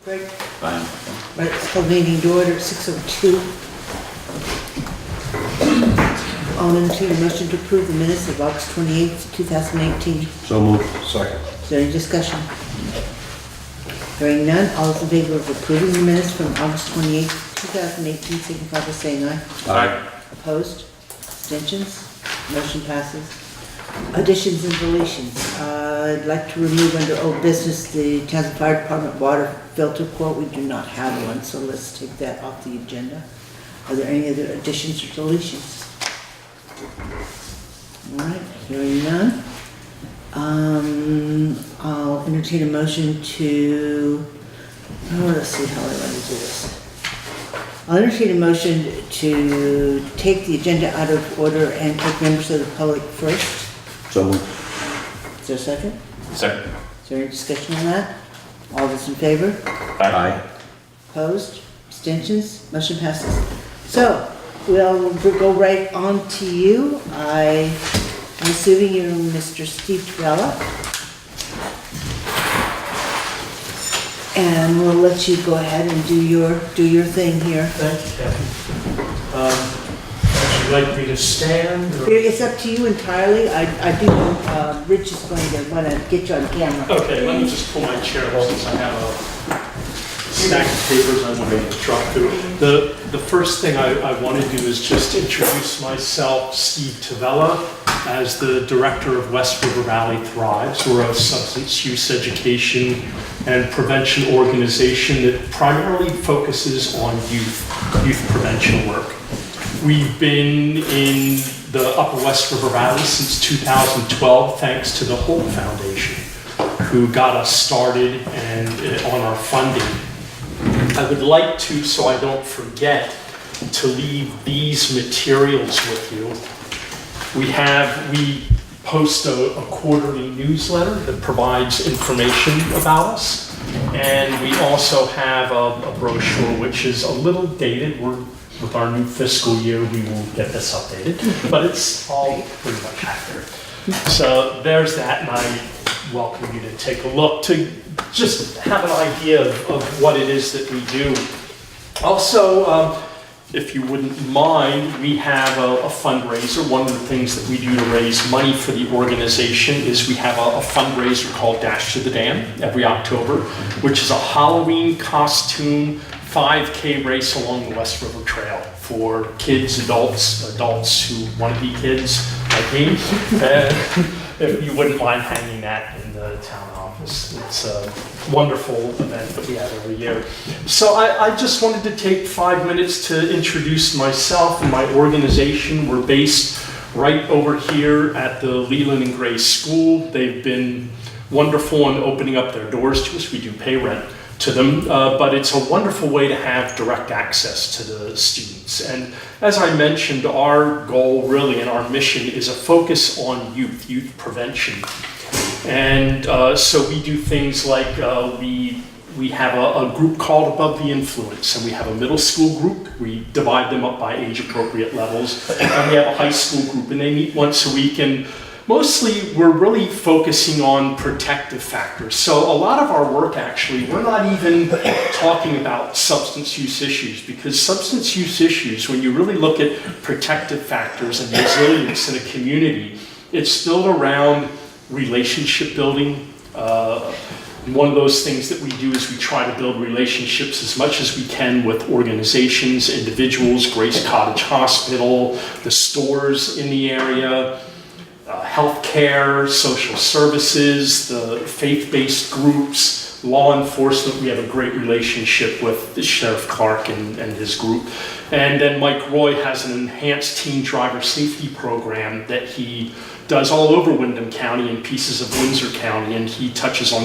Greg? Fine. Right, let's call the meeting to order at 6:02. I'll entertain a motion to approve the minutes of August 28th, 2018. So moved. Second. Is there any discussion? Hearing none, all those in favor of approving the minutes from August 28th, 2018, signify by saying aye. Aye. Opposed? Abstentions? Motion passes. Additions and deletions. I'd like to remove under old business the Townsend Fire Department water filter quote. We do not have one, so let's take that off the agenda. Are there any other additions or deletions? All right, hearing none. I'll entertain a motion to, let's see how I want to do this. I'll entertain a motion to take the agenda out of order and take members of the public first. So moved. Is there a second? Second. Is there any discussion on that? All those in favor? Aye. Opposed? Abstentions? Motion passes. So, we'll go right on to you. I'm assuming you're Mr. Steve Tavella. And we'll let you go ahead and do your thing here. Thank you, Kathy. Would you like me to stand? Or? It's up to you entirely. I do know Rich is going to want to get you on camera. Okay, let me just pull my chair up since I have a stack of papers I want to drop through. The first thing I want to do is just introduce myself, Steve Tavella, as the director of West River Valley Thrives. We're a substance use education and prevention organization that primarily focuses on youth prevention work. We've been in the Upper West River Valley since 2012, thanks to the Holt Foundation, who got us started and on our funding. I would like to, so I don't forget, to leave these materials with you. We post a quarterly newsletter that provides information about us, and we also have a brochure which is a little dated. With our new fiscal year, we will get this updated, but it's all pretty much accurate. So there's that, and I welcome you to take a look to just have an idea of what it is that we do. Also, if you wouldn't mind, we have a fundraiser. One of the things that we do to raise money for the organization is we have a fundraiser called Dash to the Dam every October, which is a Halloween costume 5K race along the West River Trail for kids, adults who want to be kids like me. If you wouldn't mind hanging that in the town office. It's a wonderful event that we have every year. So I just wanted to take 5 minutes to introduce myself and my organization. We're based right over here at the Leland and Gray School. They've been wonderful in opening up their doors to us. We do pay rent to them, but it's a wonderful way to have direct access to the students. And as I mentioned, our goal really and our mission is a focus on youth prevention. And so we do things like we have a group called Above the Influence, and we have a middle school group. We divide them up by age appropriate levels, and we have a high school group, and they meet once a week. And mostly, we're really focusing on protective factors. So a lot of our work, actually, we're not even talking about substance use issues, because substance use issues, when you really look at protective factors and resilience in a community, it's built around relationship building. One of those things that we do is we try to build relationships as much as we can with organizations, individuals, Grace Cottage Hospital, the stores in the area, healthcare, social services, the faith-based groups, law enforcement. We have a great relationship with the Sheriff Clerk and his group. And then Mike Roy has an enhanced teen driver safety program that he does all over Windham County and pieces of Windsor County, and he touches on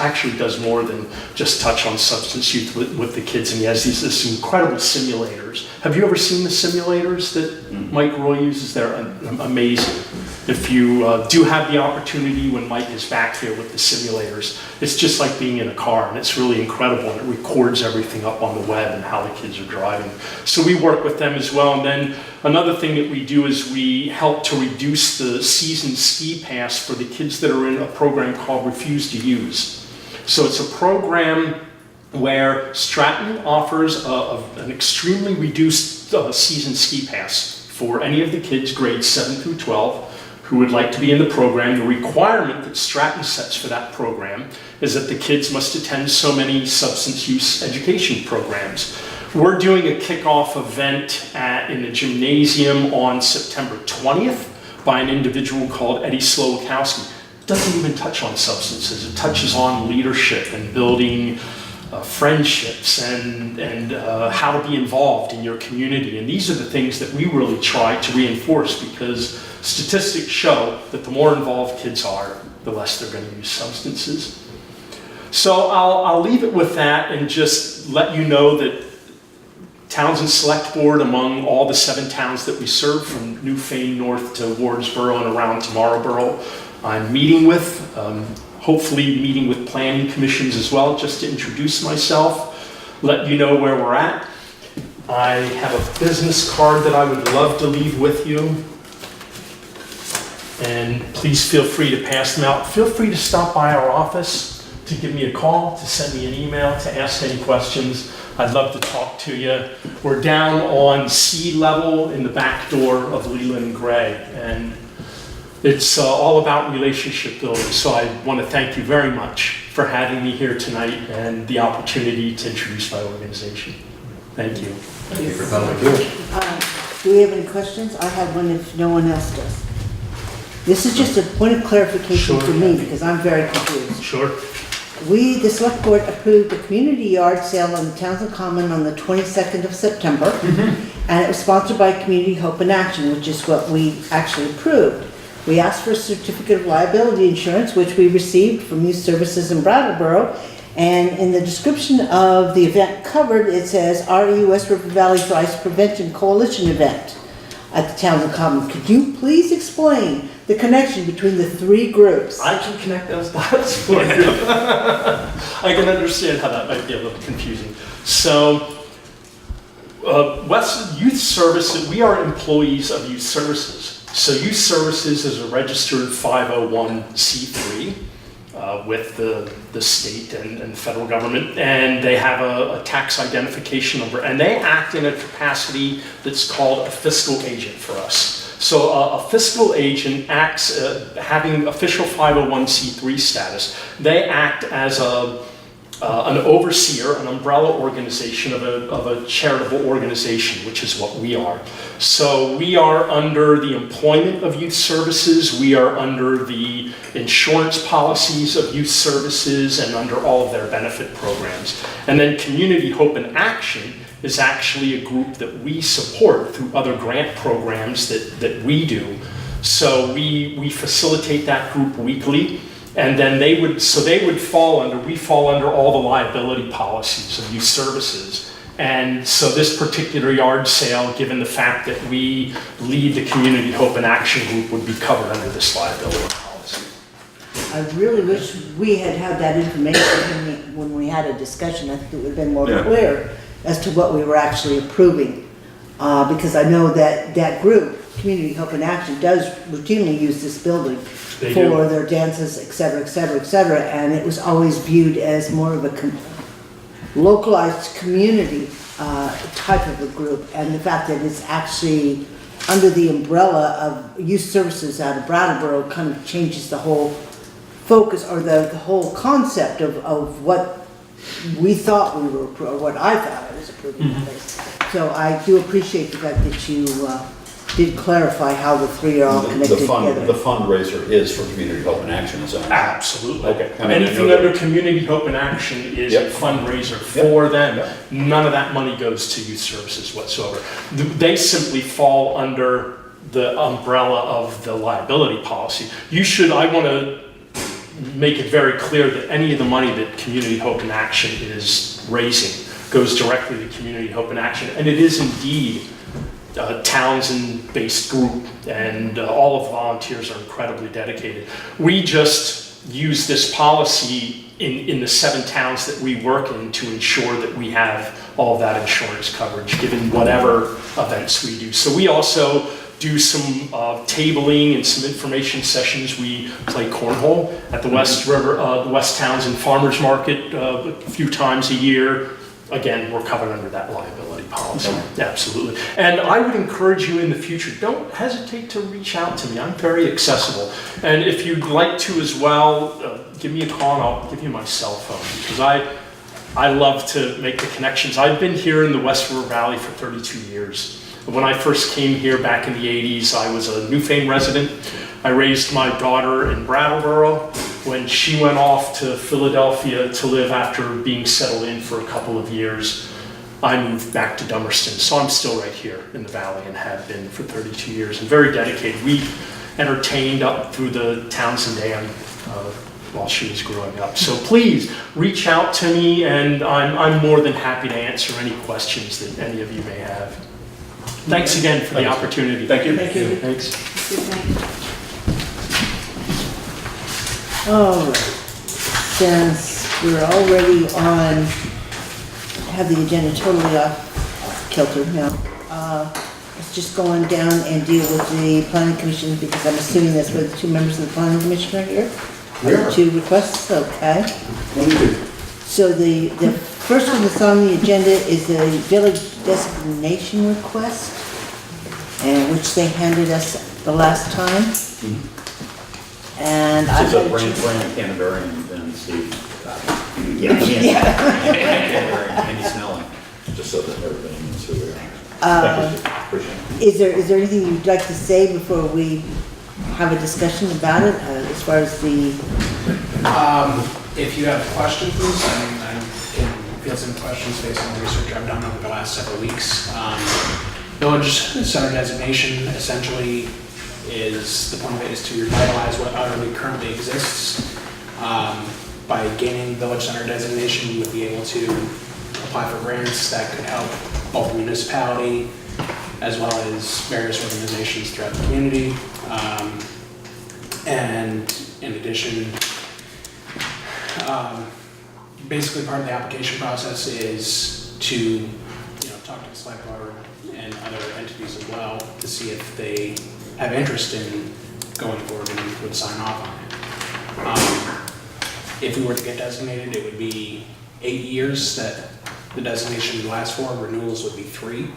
actually does more than just touch on substance use with the kids, and he has these incredible simulators. Have you ever seen the simulators that Mike Roy uses? They're amazing. If you do have the opportunity when Mike is back here with the simulators, it's just like being in a car, and it's really incredible, and it records everything up on the web and how the kids are driving. So we work with them as well. And then another thing that we do is we help to reduce the season ski pass for the kids that are in a program called Refuse to Use. So it's a program where Stratton offers an extremely reduced season ski pass for any of the kids grades 7 through 12 who would like to be in the program. The requirement that Stratton sets for that program is that the kids must attend so many substance use education programs. We're doing a kickoff event in the gymnasium on September 20th by an individual called Eddie Slowakowski. It doesn't even touch on substances. It touches on leadership and building friendships and how to be involved in your community. And these are the things that we really try to reinforce, because statistics show that the more involved kids are, the less they're going to use substances. So I'll leave it with that and just let you know that Townshend Selectboard, among all the 7 towns that we serve, from Newfane north to Wardsboro and around to Marlborough, I'm meeting with, hopefully meeting with planning commissions as well, just to introduce myself, let you know where we're at. I have a business card that I would love to leave with you, and please feel free to pass them out. Feel free to stop by our office, to give me a call, to send me an email, to ask any questions. I'd love to talk to you. We're down on sea level in the back door of Leland Gray, and it's all about relationship building. So I want to thank you very much for having me here tonight and the opportunity to introduce my organization. Thank you. Thank you for coming. Do we have any questions? I have one if no one else does. This is just a point of clarification for me, because I'm very confused. Sure. We, the select board, approved a community yard sale on the Townsend Common on the 22nd of September, and it was sponsored by Community Hope and Action, which is what we actually approved. We asked for a certificate of liability insurance, which we received from Youth Services in Brattleboro, and in the description of the event covered, it says REUS River Valley Ice Prevention Coalition event at the Townsend Common. Could you please explain the connection between the 3 groups? I can connect those dots for you. I can understand how that might be a little confusing. So, West Youth Services, we are employees of Youth Services. So Youth Services is a registered 501c3 with the state and federal government, and they have a tax identification number, and they act in a capacity that's called a fiscal agent for us. So a fiscal agent acts, having official 501c3 status, they act as an overseer, an umbrella organization of a charitable organization, which is what we are. So we are under the employment of Youth Services, we are under the insurance policies of Youth Services, and under all of their benefit programs. And then Community Hope and Action is actually a group that we support through other grant programs that we do. So we facilitate that group weekly. And then we fall under all the liability policies of Youth Services. And so this particular yard sale, given the fact that we lead the Community Hope and Action group, would be covered under this liability policy. I really wish we had had that information when we had a discussion. I think it would have been more clear as to what we were actually approving. Because I know that that group, Community Hope and Action, does routinely use this building for their dances, et cetera, et cetera, et cetera. And it was always viewed as more of a localized community type of a group. And the fact that it's actually under the umbrella of Youth Services out of Brattleboro kind of changes the whole focus, or the whole concept of what we thought we were, or what I thought I was approving. So I do appreciate the fact that you did clarify how the 3 are all connected together. The fundraiser is for Community Hope and Action, is that? Absolutely. Okay. Anything under Community Hope and Action is a fundraiser for them. None of that money goes to Youth Services whatsoever. They simply fall under the umbrella of the liability policy. I want to make it very clear that any of the money that Community Hope and Action is raising goes directly to Community Hope and Action. And it is indeed a Townsend-based group, and all of the volunteers are incredibly dedicated. We just use this policy in the 7 towns that we work in to ensure that we have all of that insurance coverage given whatever events we do. So we also do some tabling and some information sessions. We play cornhole at the West River, the West Townsend Farmers Market a few times a year. Again, we're covered under that liability policy. Absolutely. And I would encourage you in the future, don't hesitate to reach out to me. I'm very accessible. And if you'd like to as well, give me a call and I'll give you my cell phone, because I love to make the connections. I've been here in the West River Valley for 32 years. When I first came here back in the 80s, I was a Newfane resident. I raised my daughter in Brattleboro. When she went off to Philadelphia to live after being settled in for a couple of years, I moved back to Dummerston. So I'm still right here in the valley and have been for 32 years and very dedicated. We entertained up through the Townshend Dam while she was growing up. So please reach out to me, and I'm more than happy to answer any questions that any of you may have. Thanks again for the opportunity. Thank you. Thank you. Thanks. All right, since we're already on, have the agenda totally off kilter now, let's just go on down and deal with the planning commission, because I'm assuming that's where the two members of the planning commission are here? Yeah. Two requests, okay. What do you do? So the first one that's on the agenda is the village designation request, and which they handed us the last time. And I This is a brand Canterbury and Steve. Yeah. Canterbury and Andy Snelling, just so that everybody knows who we are. Thank you, appreciate it. Is there anything you'd like to say before we have a discussion about it, as far as the, If you have questions, I can field some questions based on the research I've done over the last several weeks. Village center designation essentially is, the point of it is to revitalize what already currently exists. By gaining village center designation, you would be able to apply for grants that could help both the municipality as well as various organizations throughout the community. And in addition, basically part of the application process is to, talk to the select board and other entities as well to see if they have interest in going forward and would sign off on it. If we were to get designated, it would be 8 years that the designation would last for. Renewals would be 3.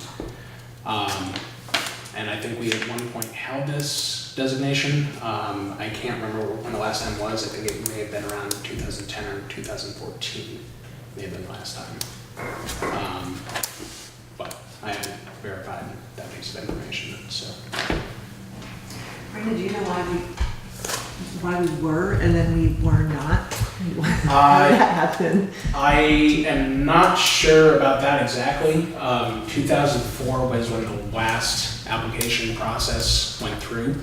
And I think we at one point held this designation. I can't remember when the last time was. I think it may have been around 2010 or 2014. May have been the last time. But I haven't verified that piece of information, so. Brenda, do you know why we were and then we were not? How did that happen? I am not sure about that exactly. 2004 was when the last application process went through.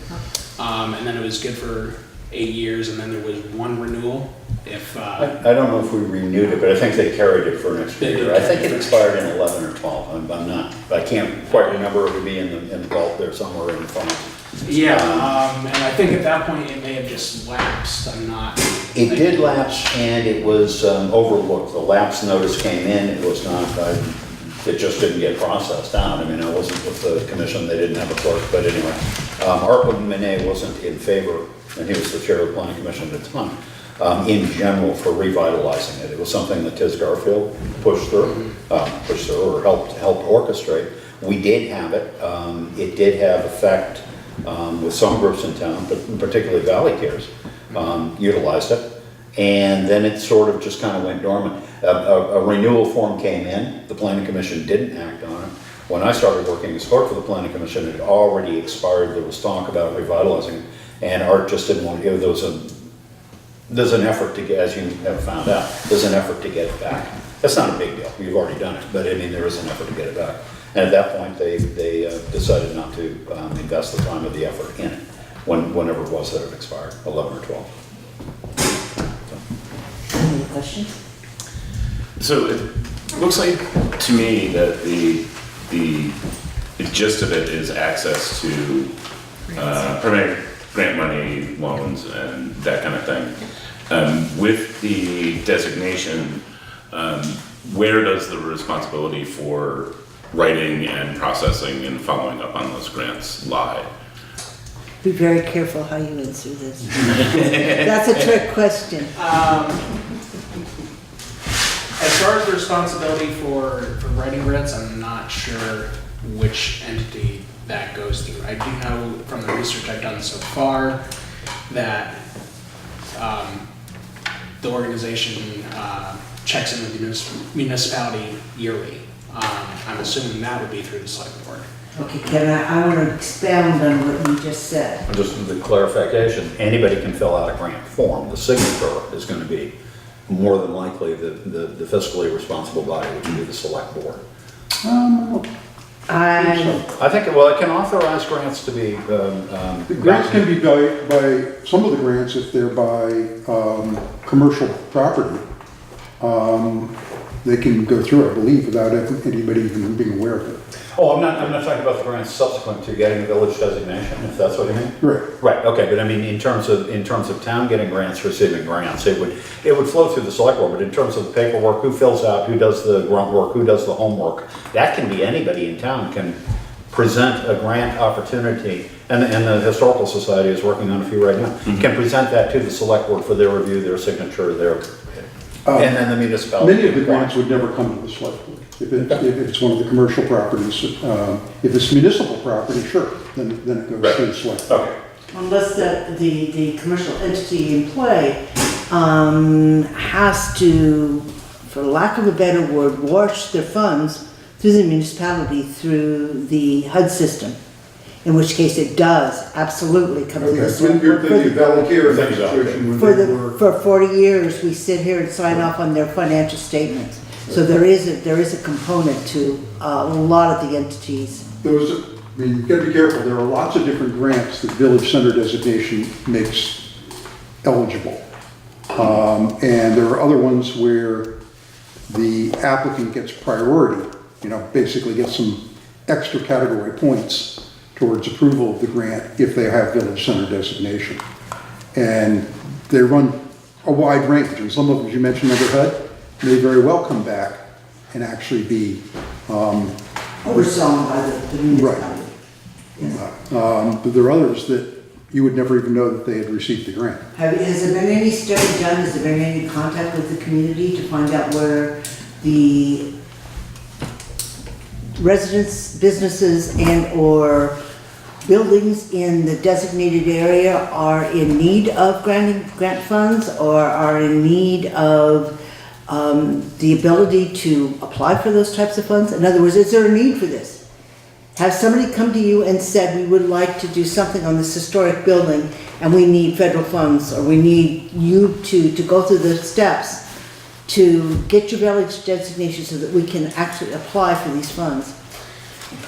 And then it was good for 8 years, and then there was one renewal. If I don't know if we renewed it, but I think they carried it for an extra They did year. I think carry it it. expired in 11 or 12. I'm not, I can't quite remember. It would be in the vault there somewhere in the front. Yeah, and I think at that point it may have just lapsed. I'm not. It did lapse, and it was overlooked. The lapse notice came in, it was not, it just didn't get processed out. I mean, I wasn't with the commission, they didn't have a clerk, but anyway. Art Monet wasn't in favor, and he was the chair of the planning commission at the time, in general for revitalizing it. It was something that Tiz Garfield pushed through, or helped orchestrate. We did have it. It did have effect with some groups in town, but particularly Valley Cares, utilized it. And then it sort of just kind of went dormant. A renewal form came in, the planning commission didn't act on it. When I started working as clerk for the planning commission, it had already expired. There was talk about revitalizing it, and Art just didn't want to. There's an effort to get, as you have found out, there's an effort to get it back. That's not a big deal, you've already done it, but I mean, there is an effort to get it back. And at that point, they decided not to invest the time or the effort in it, whenever it was that it expired, 11 or 12. any questions? So it looks like to me that the gist of it is access to permanent grant money, loans, and that kind of thing. With the designation, where does the responsibility for writing and processing and following up on those grants lie? Be very careful how you answer this. That's a trick question. As far as the responsibility for writing grants, I'm not sure which entity that goes through. I do know from the research I've done so far that the organization checks in with the municipality yearly. I'm assuming that would be through the select board. Okay, Kevin, I want to expound on what you just said. Just the clarification, anybody can fill out a grant form. The signature is going to be more than likely the fiscally responsible body, which would be the select board. I think, well, it can authorize grants to be. The grants can be by, some of the grants, if they're by commercial property, they can go through, I believe, without anybody even being aware of it. Oh, I'm not talking about the grants subsequent to getting the village designation, if that's what you mean? Right. Right, okay, but I mean, in terms of town getting grants, receiving grants, it would flow through the select board, but in terms of the paperwork, who fills out, who does the grunt work, who does the homework, that can be anybody in town can present a grant opportunity, and the Historical Society is working on a few right now, can present that to the select board for their review, their signature, and then the municipality. Many of the grants would never come to the select board. If it's one of the commercial properties, if it's municipal property, sure, then it goes to the select board. Okay. Unless the commercial entity in play has to, for lack of a better word, wash their funds through the municipality, through the HUD system, in which case it does absolutely come to the select board. For 40 years, we sit here and sign off on their financial statements. So there is a component to a lot of the entities. You've got to be careful. There are lots of different grants that village center designation makes eligible. And there are other ones where the applicant gets priority, basically gets some extra category points towards approval of the grant if they have village center designation. And they run a wide range, and some of them, as you mentioned, under HUD, may very well come back and actually be Oversawn by the municipality. but there are others that you would never even know that they had received the grant. Has there been any study done, has there been any contact with the community to find out where the residents, businesses, and/or buildings in the designated area are in need of grant funds, or are in need of the ability to apply for those types of funds? In other words, is there a need for this? Has somebody come to you and said, we would like to do something on this historic building and we need federal funds, or we need you to go through the steps to get your village designation so that we can actually apply for these funds?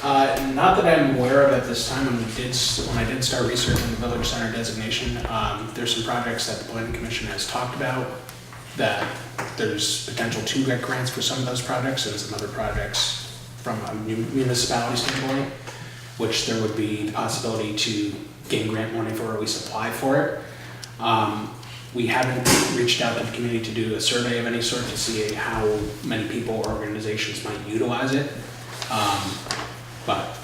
Not that I'm aware of at this time. When I did start researching the village center designation, there's some projects that the planning commission has talked about that there's potential to get grants for some of those projects, and some other projects from a municipality standpoint, which there would be the possibility to gain grant money for, or at least apply for it. We haven't reached out to the community to do a survey of any sort to see how many people or organizations might utilize it. But,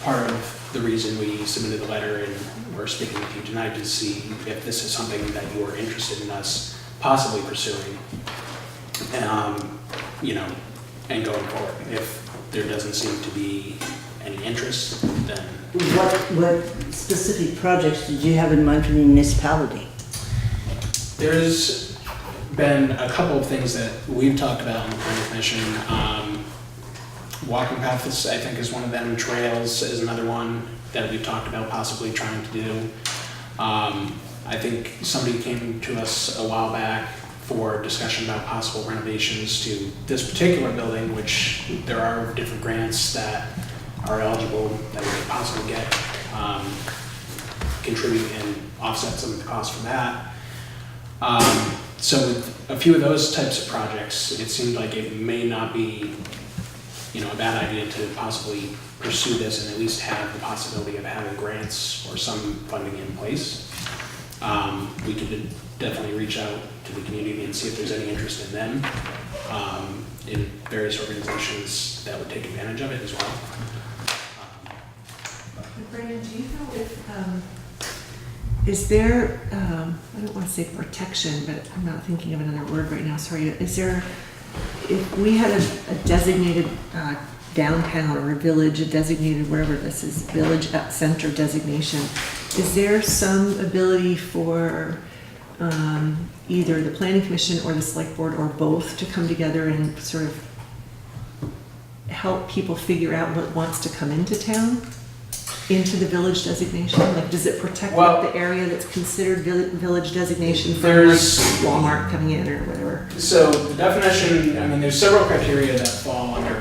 part of the reason we submitted the letter and we're speaking with you tonight is to see if this is something that you are interested in us possibly pursuing, and going forward. If there doesn't seem to be any interest, then... What specific projects did you have in mind for the municipality? There's been a couple of things that we've talked about in the planning commission. Walking paths, I think, is one of them. Trails is another one that we've talked about possibly trying to do. I think somebody came to us a while back for discussion about possible renovations to this particular building, which there are different grants that are eligible that we could possibly get, contribute and offset some of the costs for that. So with a few of those types of projects, it seemed like it may not be a bad idea to possibly pursue this and at least have the possibility of having grants or some funding in place. We could definitely reach out to the community and see if there's any interest in them. in various organizations that would take advantage of it as well. Brandon, do you know if, is there, I don't want to say protection, but I'm not thinking of another word right now, sorry. Is there, if we had a designated downtown or a village, a designated, wherever this is, village center designation, is there some ability for either the planning commission or the select board or both to come together and sort of help people figure out what wants to come into town, into the village designation? Like, does it protect Well, the area that's considered village designation from like There's- Walmart coming in or whatever? So the definition, I mean, there's several criteria that fall under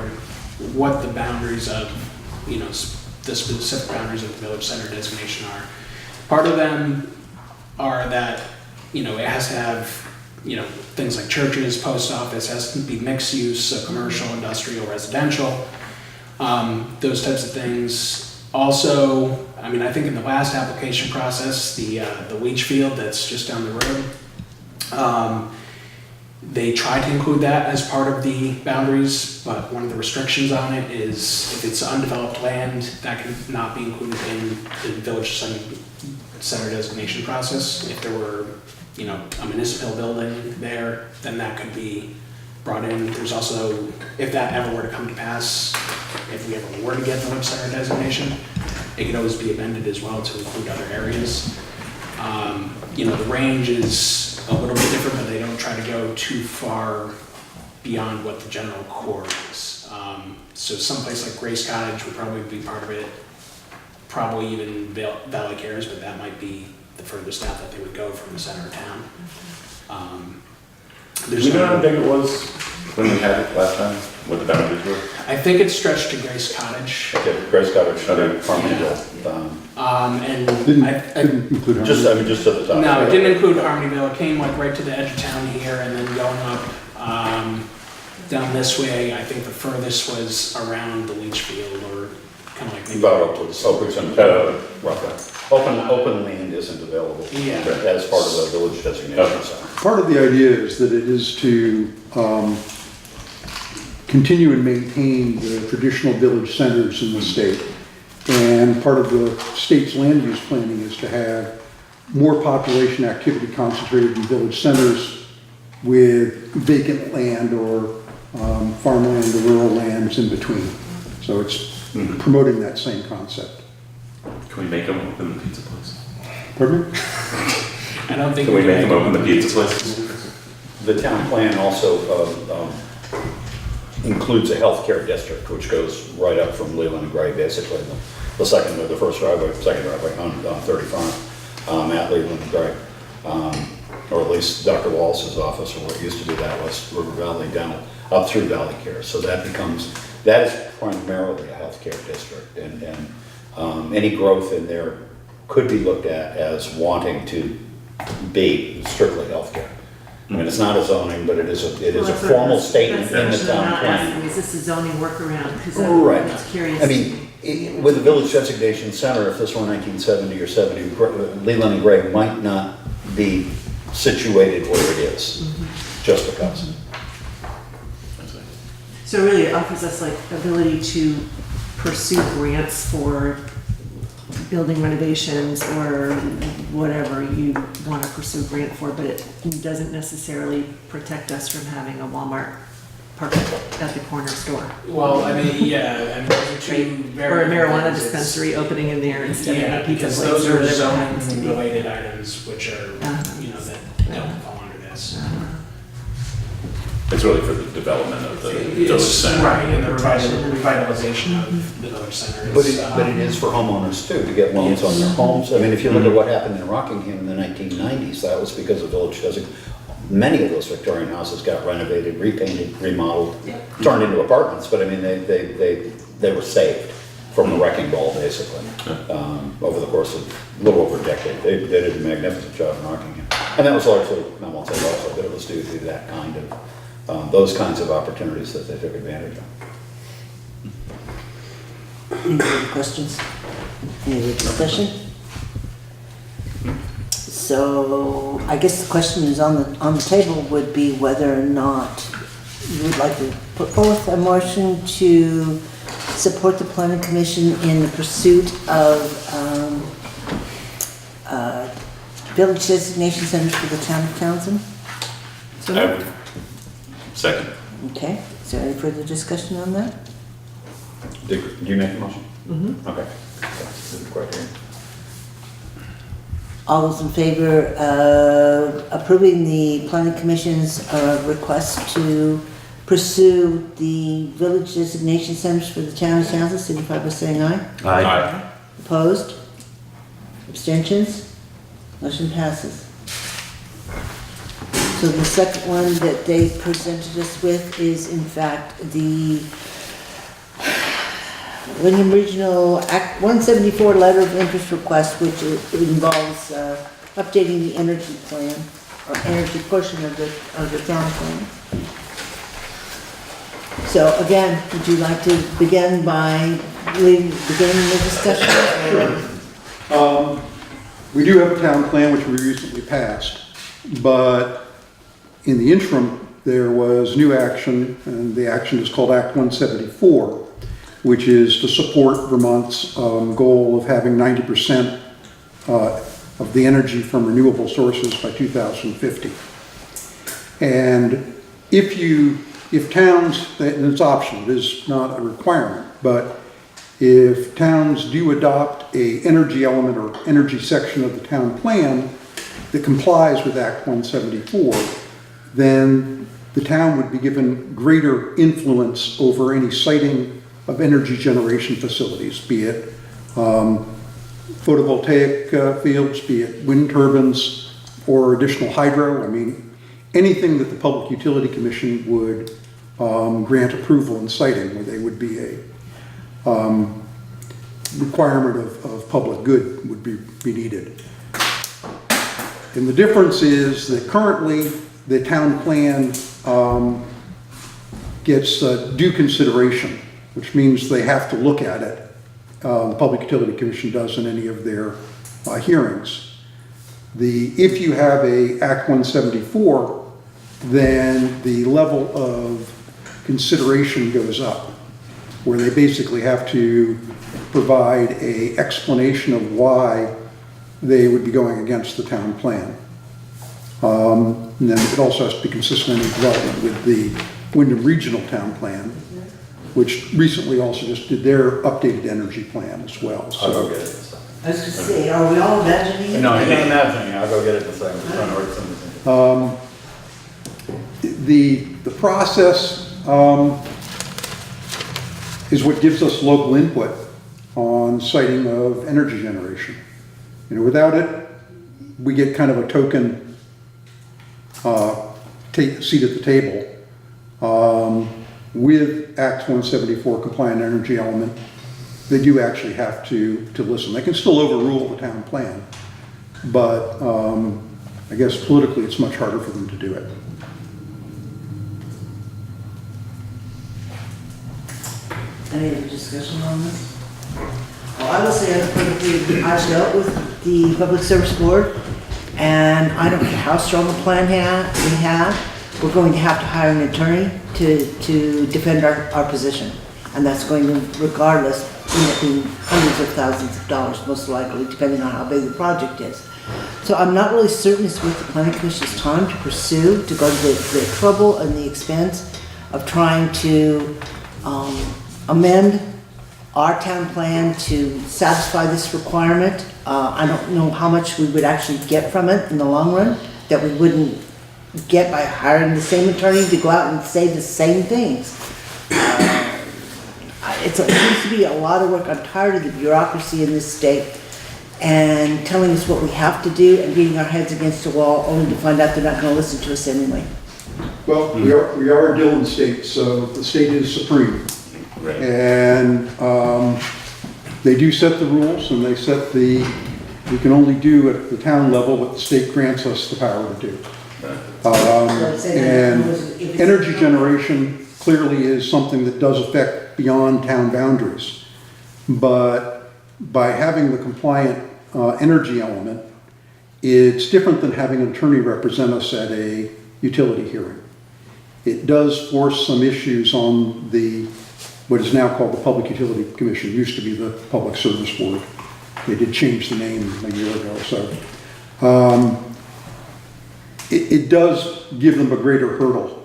what the boundaries of, the specific boundaries of the village center designation are. Part of them are that, it has to have, things like churches, post office, has to be mixed use, so commercial, industrial, residential, those types of things. Also, I mean, I think in the last application process, the leach field that's just down the road, they tried to include that as part of the boundaries, but one of the restrictions on it is if it's undeveloped land, that can not be included in the village center designation process. If there were, a municipal building there, then that could be brought in. There's also, if that ever were to come to pass, if we ever were to get village center designation, it could always be amended as well to include other areas. The range is a little bit different, but they don't try to go too far beyond what the general core is. So someplace like Grace Cottage would probably be part of it, probably even Valley Cares, but that might be the furthest out that they would go from the center of town. Do we know how big it was when we had it last time, what the boundaries were? I think it stretched to Grace Cottage. Okay, Grace Cottage, Okay. Farmingdale. And Didn't include Just to the top. no, it didn't include Harmonyville. It came like right to the edge of town here and then going up down this way. I think the furthest was around the leach field or kind of like maybe. About Oakwood and roughly. Open land isn't available Yeah. as part of the village designation. So. Part of the idea is that it is to continue and maintain the traditional village centers in the state. And part of the state's land use planning is to have more population activity concentrated in village centers with vacant land or farmland or rural lands in between. So it's promoting that same concept. Can we make them open the pizza place? Pardon me? I don't think Can we can make them open the pizza place? The town plan also includes a healthcare district, which goes right up from Leland and Gray, basically. The second driveway on 35 at Leland and Gray. Or at least Dr. Wallace's office, or what used to be that was River Valley Dental, up through Valley Care. So that is primarily a healthcare district. And any growth in there could be looked at as wanting to be strictly healthcare. I mean, it's not a zoning, but it is a formal statement in the town plan. Is this a zoning workaround? Because Right. I was curious. I mean, with the village designation center, if this were 1970 or 70, Leland and Gray might not be situated where it is, just because. So really it offers us like ability to pursue grants for building renovations or whatever you want to pursue grant for, but it doesn't necessarily protect us from having a Walmart parked at the corner store. Well, I mean, yeah, I mean, those are two very. Or a marijuana different things. dispensary opening in there instead Yeah, of a pizza because place those or are whatever it happens to zoning be. related items, which are, that don't fall under this. It's really for the development of the village It's center. right, and the revitalization of the village center But is. it is for homeowners too, to get loans on their homes. I mean, if you look at what happened in Rockingham in the 1990s, that was because of village designation. Many of those Victorian houses got renovated, repainted, remodeled, turned into apartments, but I mean, they were saved from the wrecking ball, basically, over the course of a little over a decade. They did a magnificent job in Rockingham. And that was largely, I won't say largely, but it was due to that kind of, those kinds of opportunities that they took advantage of. Any other questions? Any other discussion? So I guess the question is on the table would be whether or not you would like to put forth a motion to support the planning commission in the pursuit of village designation centers for the town of Townsend? So I would- Second. Okay, is there any further discussion on that? Did you make a motion? Mm-hmm. Okay. Didn't quite hear. All those in favor of approving the planning commission's request to pursue the village designation centers for the town of Townsend, signify by saying aye. Aye. Opposed? Abstentions? Motion passes. So the second one that they presented us with is in fact the Wyndham Regional Act 174 letter of interest request, which involves updating the energy plan, or energy portion of the town plan. So again, would you like to begin by beginning the discussion? Or- We do have a town plan which we recently passed, but in the interim, there was new action, and the action is called Act 174, which is to support Vermont's goal of having 90% of the energy from renewable sources by 2050. And if towns, and it's optional, it is not a requirement, but if towns do adopt a energy element or energy section of the town plan that complies with Act 174, then the town would be given greater influence over any siting of energy generation facilities, be it photovoltaic fields, be it wind turbines, or additional hydro. I mean, anything that the Public Utility Commission would grant approval in siting, where they would be a requirement of public good would be needed. And the difference is that currently the town plan gets due consideration, which means they have to look at it. The Public Utility Commission does in any of their hearings. If you have a Act 174, then the level of consideration goes up, where they basically have to provide an explanation of why they would be going against the town plan. And then it also has to be consistent in development with the Wyndham Regional Town Plan, which recently also just did their updated energy plan as well. I'll go So get it in a second. I was just saying, are we all imagining it? No, I'm not imagining, I'll go get it in a second. I'm trying to work something. the process is what gives us local input on siting of energy generation. You know, without it, we get kind of a token seat at the table. With Act 174 compliant energy element, they do actually have to listen. They can still overrule the town plan, but I guess politically it's much harder for them to do it. Any other discussion on this? Well, I will say I've dealt with the Public Service Board, and I don't care how strong a plan we have, we're going to have to hire an attorney to defend our position. And that's going to, regardless, end up being hundreds of thousands of dollars, most likely, depending on how big the project is. So I'm not really certain it's worth the planning commission's time to pursue, to go to the trouble and the expense of trying to amend our town plan to satisfy this requirement. I don't know how much we would actually get from it in the long run, that we wouldn't get by hiring the same attorney to go out and say the same things. It seems to be a lot of work. I'm tired of the bureaucracy in this state and telling us what we have to do and beating our heads against the wall only to find out they're not going to listen to us anyway. Well, we are a Dillon state, so the state is supreme. Right. And they do set the rules, and they set we can only do at the town level what the state grants us the power to do. And energy generation clearly is something that does affect beyond town boundaries. But by having the compliant energy element, it's different than having an attorney represent us at a utility hearing. It does force some issues on what is now called the Public Utility Commission, used to be the Public Service Board. They did change the name a year ago, so. It does give them a greater hurdle.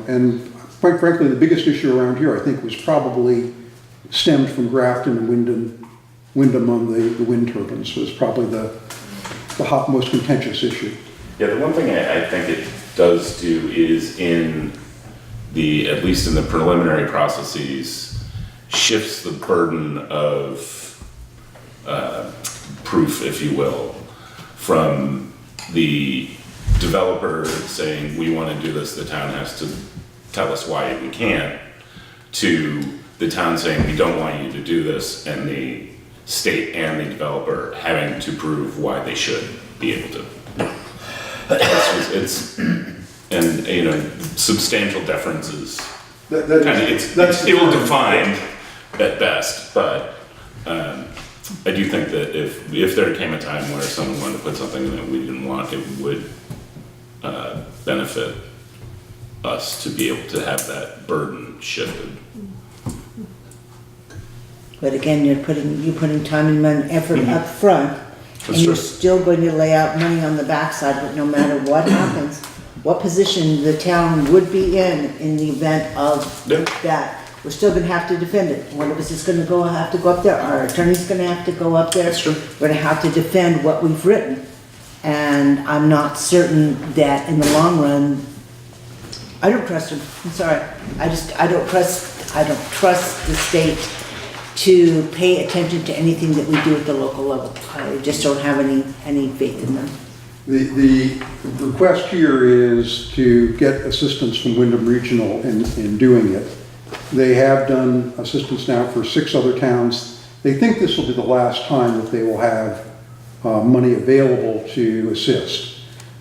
And quite frankly, the biggest issue around here, I think, was probably stemmed from Grafton and Wyndham on the wind turbines, was probably the most contentious issue. Yeah, the one thing I think it does do is at least in the preliminary processes, shifts the burden of proof, if you will, from the developer saying, we want to do this, the town has to tell us why we can't, to the town saying, we don't want you to do this, and the state and the developer having to prove why they should be able to. And you know, substantial differences. It's ill-defined at best, but I do think that if there came a time where someone wanted to put something in that we didn't want, it would benefit us to be able to have that burden shifted. But again, you're putting time and money, effort up front, and That's you're true. still going to lay out money on the backside, but no matter what happens, what position the town would be in the event of Yeah. that, we're still gonna have to defend it. One of us is gonna have to go up there, our attorney's gonna have to go up there. That's true. We're gonna have to defend what we've written. And I'm not certain that in the long run, I don't trust him, I'm sorry. I don't trust the state to pay attention to anything that we do at the local level. I just don't have any faith in them. The request here is to get assistance from Wyndham Regional in doing it. They have done assistance now for 6 other towns. They think this will be the last time that they will have money available to assist.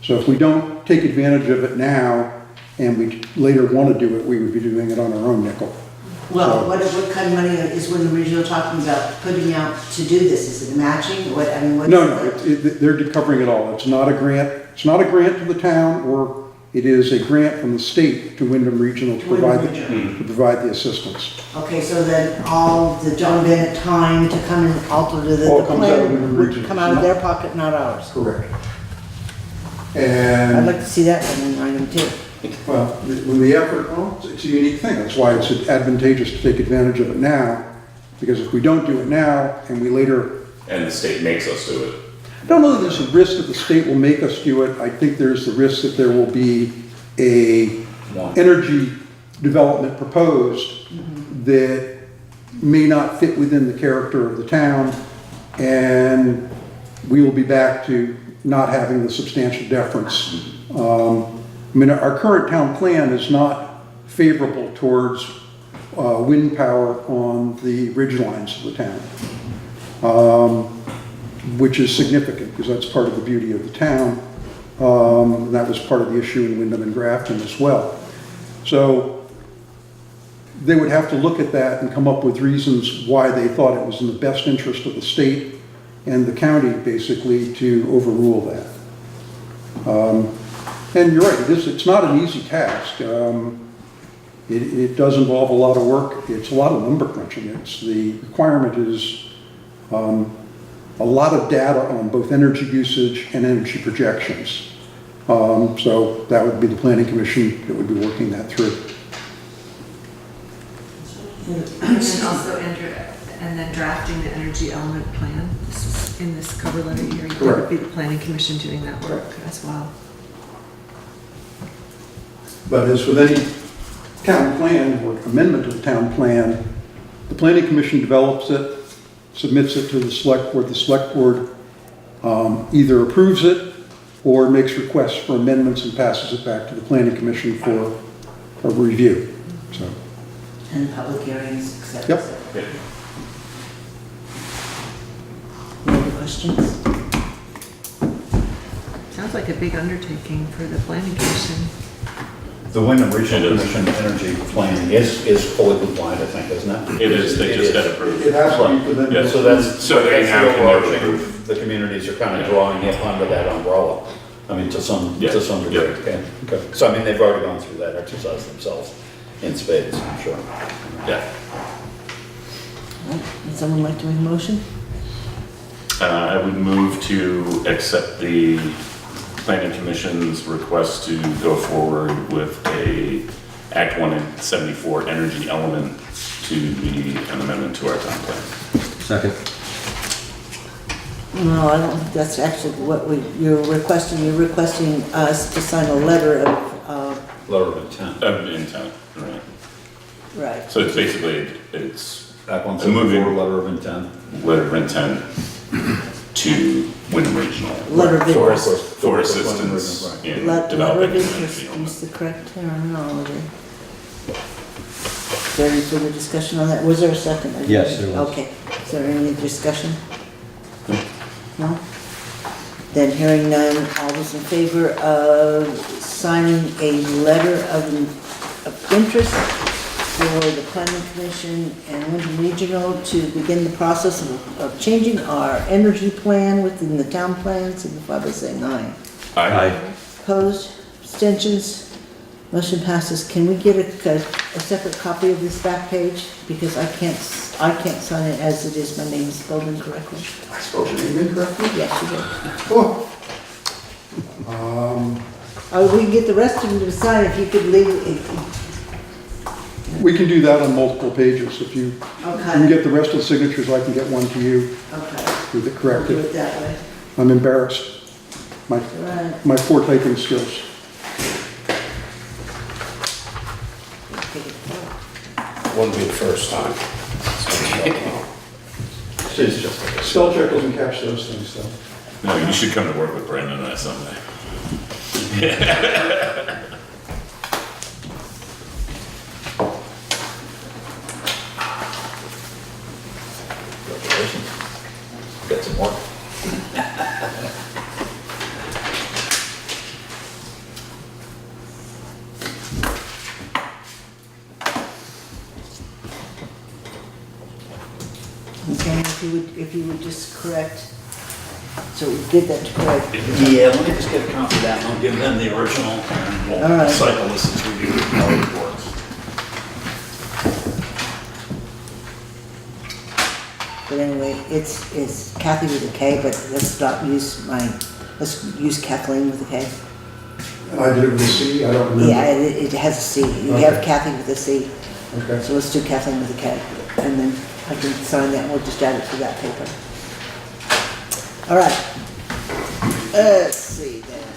So if we don't take advantage of it now, and we later want to do it, we would be doing it on our own nickel. Well, So- what kind of money is Wyndham Regional talking about putting out to do this? Is it matching? What, I mean, what's? No, they're covering it all. It's not a grant. It's not a grant to the town, or it is a grant from the state to Wyndham Regional to provide the assistance. Okay, so then all the John Bennett time to come and alter the All comes out of plan Wyndham would Regional. come out of their pocket, not ours. Correct. I'd And, like to see that one in writing too. well, when the effort, well, it's a unique thing. That's why it's advantageous to take advantage of it now, because if we don't do it now and we later, And the state makes us do it. I don't know that there's a risk that the state will make us do it. I think there's the risk that there will be a energy development proposed that may not fit within the character of the town, and we will be back to not having the substantial deference. I mean, our current town plan is not favorable towards wind power on the ridge lines of the town, which is significant because that's part of the beauty of the town. And that was part of the issue in Wyndham and Grafton as well. So they would have to look at that and come up with reasons why they thought it was in the best interest of the state and the county, basically, to overrule that. And you're right, it's not an easy task. It does involve a lot of work. It's a lot of number crunching. The requirement is a lot of data on both energy usage and energy projections. So that would be the Planning Commission that would be working that through. And then also enter, and then drafting the energy element plan. This is in this cover letter here. That would be the planning commission doing that work as well. But as with any town plan or amendment to the town plan, the Planning Commission develops it, submits it to the select board. The select board either approves it or makes requests for amendments and passes it back to the Planning Commission for a review. So, And public hearings, et cetera. Yep. Yeah. Any other questions? Sounds like a big undertaking for the planning commission. The Wyndham Regional Commission energy plan is fully compliant, I think, isn't it? It is, they just got approved. it has to be for them. Yeah, So that's, So they that's now the can overarching, approve. the communities are kind of drawing it under that umbrella. I mean, to some Yeah. degree, Yeah. okay? Okay. So, I mean, they've already gone through that exercise themselves in spades, I'm sure. Yeah. Would someone like to make a motion? I would move to accept the planning commission's request to go forward with a Act 174 energy element to be an amendment to our town plan. Second. No, I don't think that's actually what you're requesting. You're requesting us to sign a letter of, Letter of intent. Intent, right. right. So it's basically, it's Act moving 174, letter of intent. letter of intent to Wyndham Regional. Letter of For interest. for assistance Right. in Letter of developing an interest, energy use element. the correct terminology. Is there any further discussion on that? Was there a second? Yes, there was. Okay, is there any discussion? No? Then hearing none, all those in favor of signing a letter of interest for the planning commission and Wyndham Regional to begin the process of changing our energy plan within the town plan, signify by saying aye. Aye. Opposed, abstentions, motion passes. Can we get a separate copy of this back page? Because I can't sign it as it is, my name is spelled incorrectly. I spelled your name incorrectly? Yes, you did. Oh. We can get the rest of them to sign if you could leave it. We can do that on multiple pages. If you can get the rest of the signatures, I can get one to you Okay, with it we'll do corrected. it that way. I'm embarrassed. Right. My poor typing skills. Wouldn't be the first time. She's just like a Spell check doesn't catch those things, though. No, you should come to work with Brandon on someday. congratulations. Get some more. Okay, if you would just correct, so we did that to correct. Yeah, let me just get a copy of that and I'll give them the original and All right. we'll cycle this as we do with our reports. But anyway, it's Kathy with a K, but let's use Kathleen with a K. And I did it with a C, I don't remember. Yeah, it has a C. You have Kathy with a C. Okay. So let's do Kathleen with a K. And then I can sign that and we'll just add it to that paper. All right. Let's see then.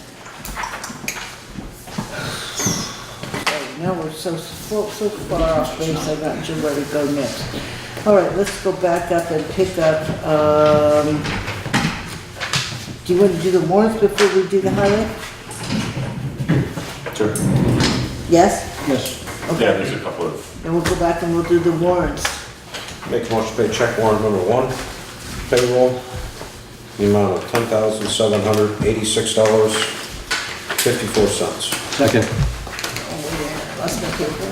Okay, now we're so far off base, I'm not sure where to go next. All right, let's go back up and pick up, do you want to do the warrants before we do the highway? Sure. Yes? Yes. Yeah, Okay. there's a couple of, Then we'll go back and we'll do the warrants. Make a motion to pay check warrant number 1, payroll, the amount of $10,786.54. Second. Oh, yeah, lost my paper.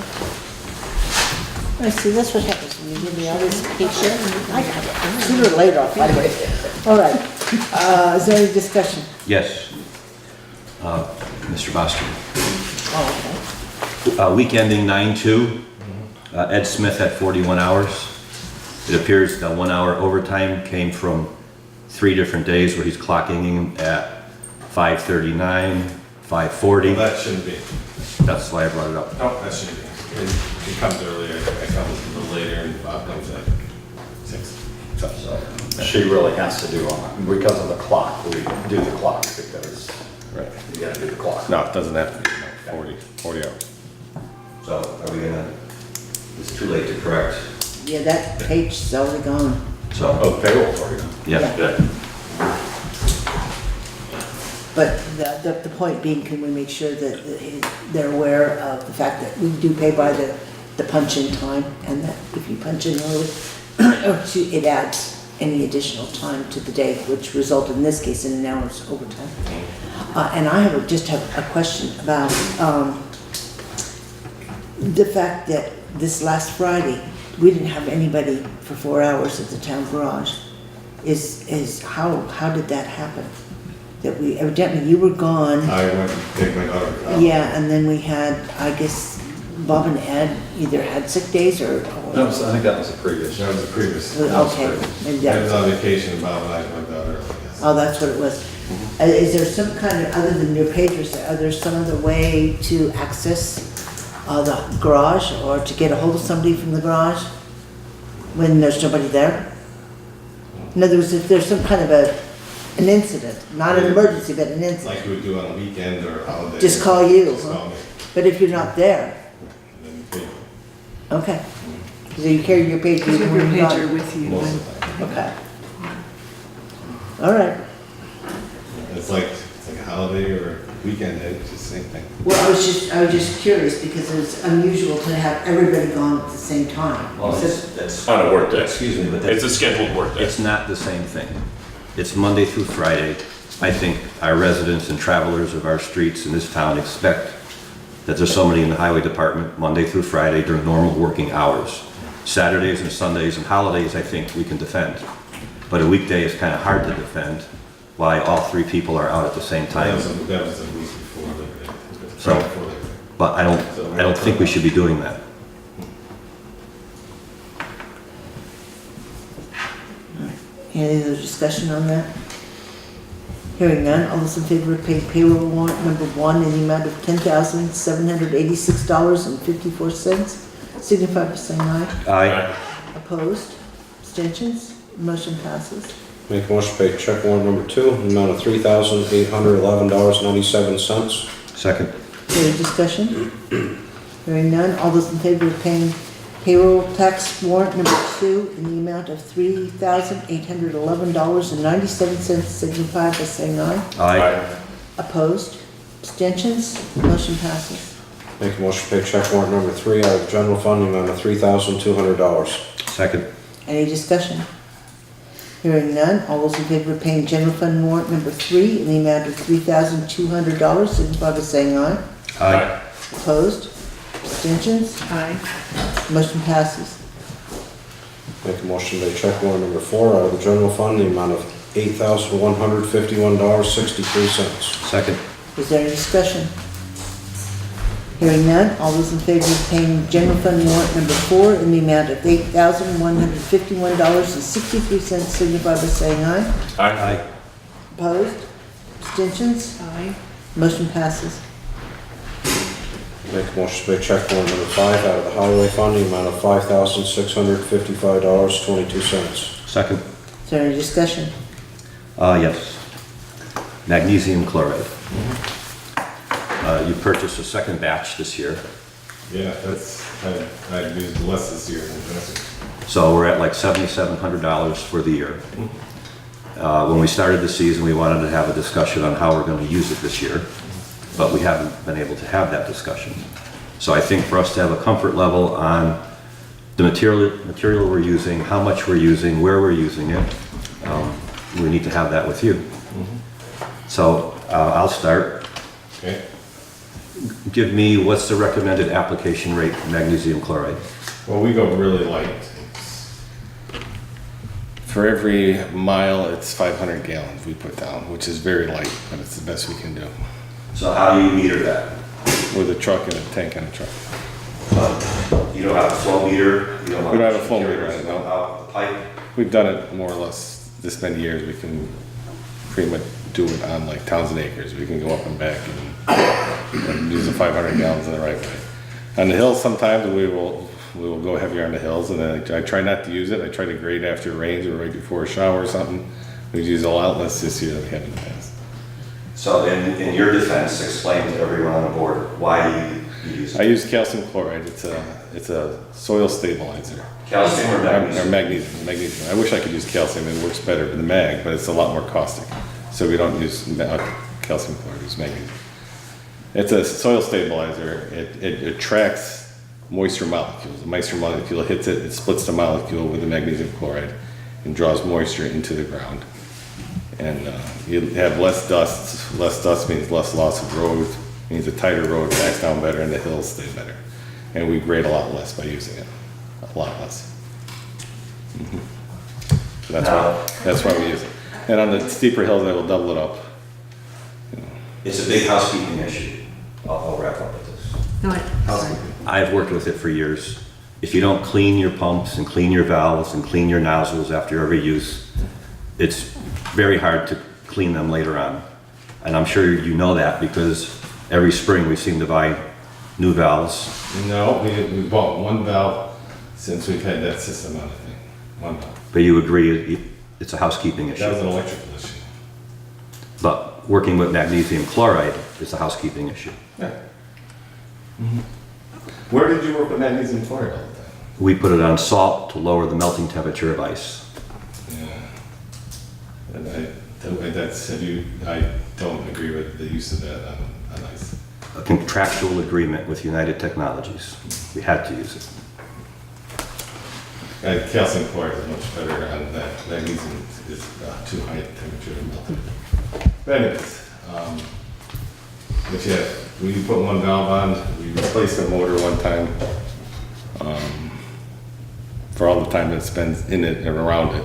I see, that's what happens when you give me all this picture. I got it. Sooner or later, I'll find it. All right. Is there any discussion? Yes. Mr. Bostrom. Oh, Week ending 9/2, Ed Smith had 41 hours. It appears that 1 hour overtime came from 3 different days where he's clocking in at 5:39, 5:40. That shouldn't be. That's why I brought it up. No, that shouldn't be. He comes earlier, I come a little later, and Bob comes at 6. She really has to do on, because of the clock, we do the clock because Right. you gotta do the clock. No, it doesn't have to be 40 hours. So are we gonna, it's too late to correct, yeah, that page is already gone. so, Oh, payroll's already done. yeah. yeah, But the point being, can we make sure that they're aware of the fact that we do pay by the punch-in time, and that if you punch in early, it adds any additional time to the day, which resulted in this case in an hour's overtime. And I just have a question about the fact that this last Friday, we didn't have anybody for 4 hours at the town garage. How did that happen? that we, evidently you were gone. I went and take my daughter. Yeah, and then we had, I guess, Bob and Ed either had sick days or. I think that was the previous. That was the previous. Okay, maybe that I was was. on vacation, Bob and I took my daughter. Yes. Oh, that's what it was. Is there some kind of, other than your pagers, are there some other way to access the garage or to get a hold of somebody from the garage when there's nobody there? In other words, if there's some kind of an incident, not an emergency, but an incident, Like you would do on a weekend or holiday. just call you, Just huh? call me. But if you're not there, And then you pay. okay. So you carry your pager Because you have when your you're pager gone? with you. Most then. of the time. Okay. All right. It's like a holiday or a weekend, it's the same thing. Well, I was just curious because it's unusual to have everybody gone at the same time. Well, So- that's, On a work day. excuse me, but It's that's, a scheduled work day. it's not the same thing. It's Monday through Friday. I think our residents and travelers of our streets in this town expect that there's somebody in the highway department Monday through Friday during normal working hours. Saturdays and Sundays and holidays, I think we can defend. But a weekday is kind of hard to defend, why all three people are out at the same time. That was the week before Labor Day. So- Right before Labor Day. But I don't think we should be doing that. Any other discussion on that? Hearing none, all those in favor of paying payroll warrant number 1 in the amount of $10,786.54, signify by saying aye. Aye. Opposed? Abstentions? Motion passes. Make a motion to pay check warrant number 2, in the amount of $3,811.97. Second. Any discussion? Hearing none, all those in favor of paying payroll tax warrant number 2 in the amount of $3,811.97, signify by saying aye. Aye. Opposed? Abstentions? Motion passes. Make a motion to pay check warrant number 3 out of the general fund, in the amount of $3,200. Second. Any discussion? Hearing none, all those in favor of paying general fund warrant number 3 in the amount of $3,200, signify by saying aye. Aye. Opposed? Abstentions? Aye. Motion passes. Make a motion to pay check warrant number 4 out of the general fund, in the amount of $8,151.63. Second. Is there any discussion? Hearing none, all those in favor of paying general fund warrant number 4 in the amount of $8,151.63, signify by saying aye. Aye. Opposed? Abstentions? Aye. Motion passes. Make a motion to pay check warrant number 5 out of the highway fund, in the amount of $5,655.22. Second. Is there any discussion? Yes. Magnesium chloride. You purchased a second batch this year, Yeah, I used less this year than last year. so we're at like $7,700 for the year. When we started the season, we wanted to have a discussion on how we're going to use it this year, but we haven't been able to have that discussion. So I think for us to have a comfort level on the material we're using, how much we're using, where we're using it, we need to have that with you. So I'll start. Okay. Give me, what's the recommended application rate for magnesium chloride? Well, we go really light. For every mile, it's 500 gallons we put down, which is very light, but it's the best we can do. So how do you meter that? With a truck and a tank on a truck. You don't have a flow meter? You don't We don't have a flow meter on it, no. Out the pipe? We've done it more or less this many years. We can pretty much do it on like Townsend acres. We can go up and back and use the 500 gallons in the right way. On the hills, sometimes we will go heavier on the hills, and then I try not to use it. I try to grade after it rains or right before a shower or something. We use a lot less this year than we have in the past. So in your defense, explain to everyone on the board why you use I use calcium chloride. It's a soil stabilizer. calcium or Or magnesium? magnesium. I wish I could use calcium. It works better than the mag, but it's a lot more caustic. So we don't use calcium chloride. We use magnesium. It's a soil stabilizer. It attracts moisture molecules. The moisture molecule hits it, it splits the molecule with the magnesium chloride and draws moisture into the ground. And you have less dust. Less dust means less loss of road, means a tighter road backs down better and the hills stay better. And we grade a lot less by using it, a lot less. So that's why we use it. And on the steeper hills, I will double it up It's a big housekeeping issue. I'll wrap up with this. No, sorry. I've worked with it for years. If you don't clean your pumps and clean your valves and clean your nozzles after every use, it's very hard to clean them later on. And I'm sure you know that because every spring we seem to buy new valves. No, we bought one valve since we've had that system on, I think. One valve. But you agree it's a housekeeping That was issue. an electrical issue. But working with magnesium chloride is a housekeeping issue. Yeah. Where did you work with magnesium chloride all the time? We put it on salt to lower the melting temperature of ice. Yeah. And I don't agree with the use of that on ice. A contractual agreement with United Technologies. We had to use it. Calcium chloride is much better on that. Magnesium is too high temperature to melt it. But anyways, but yeah, we put one valve on, we replaced the motor one time. For all the time that it spends in it and around it,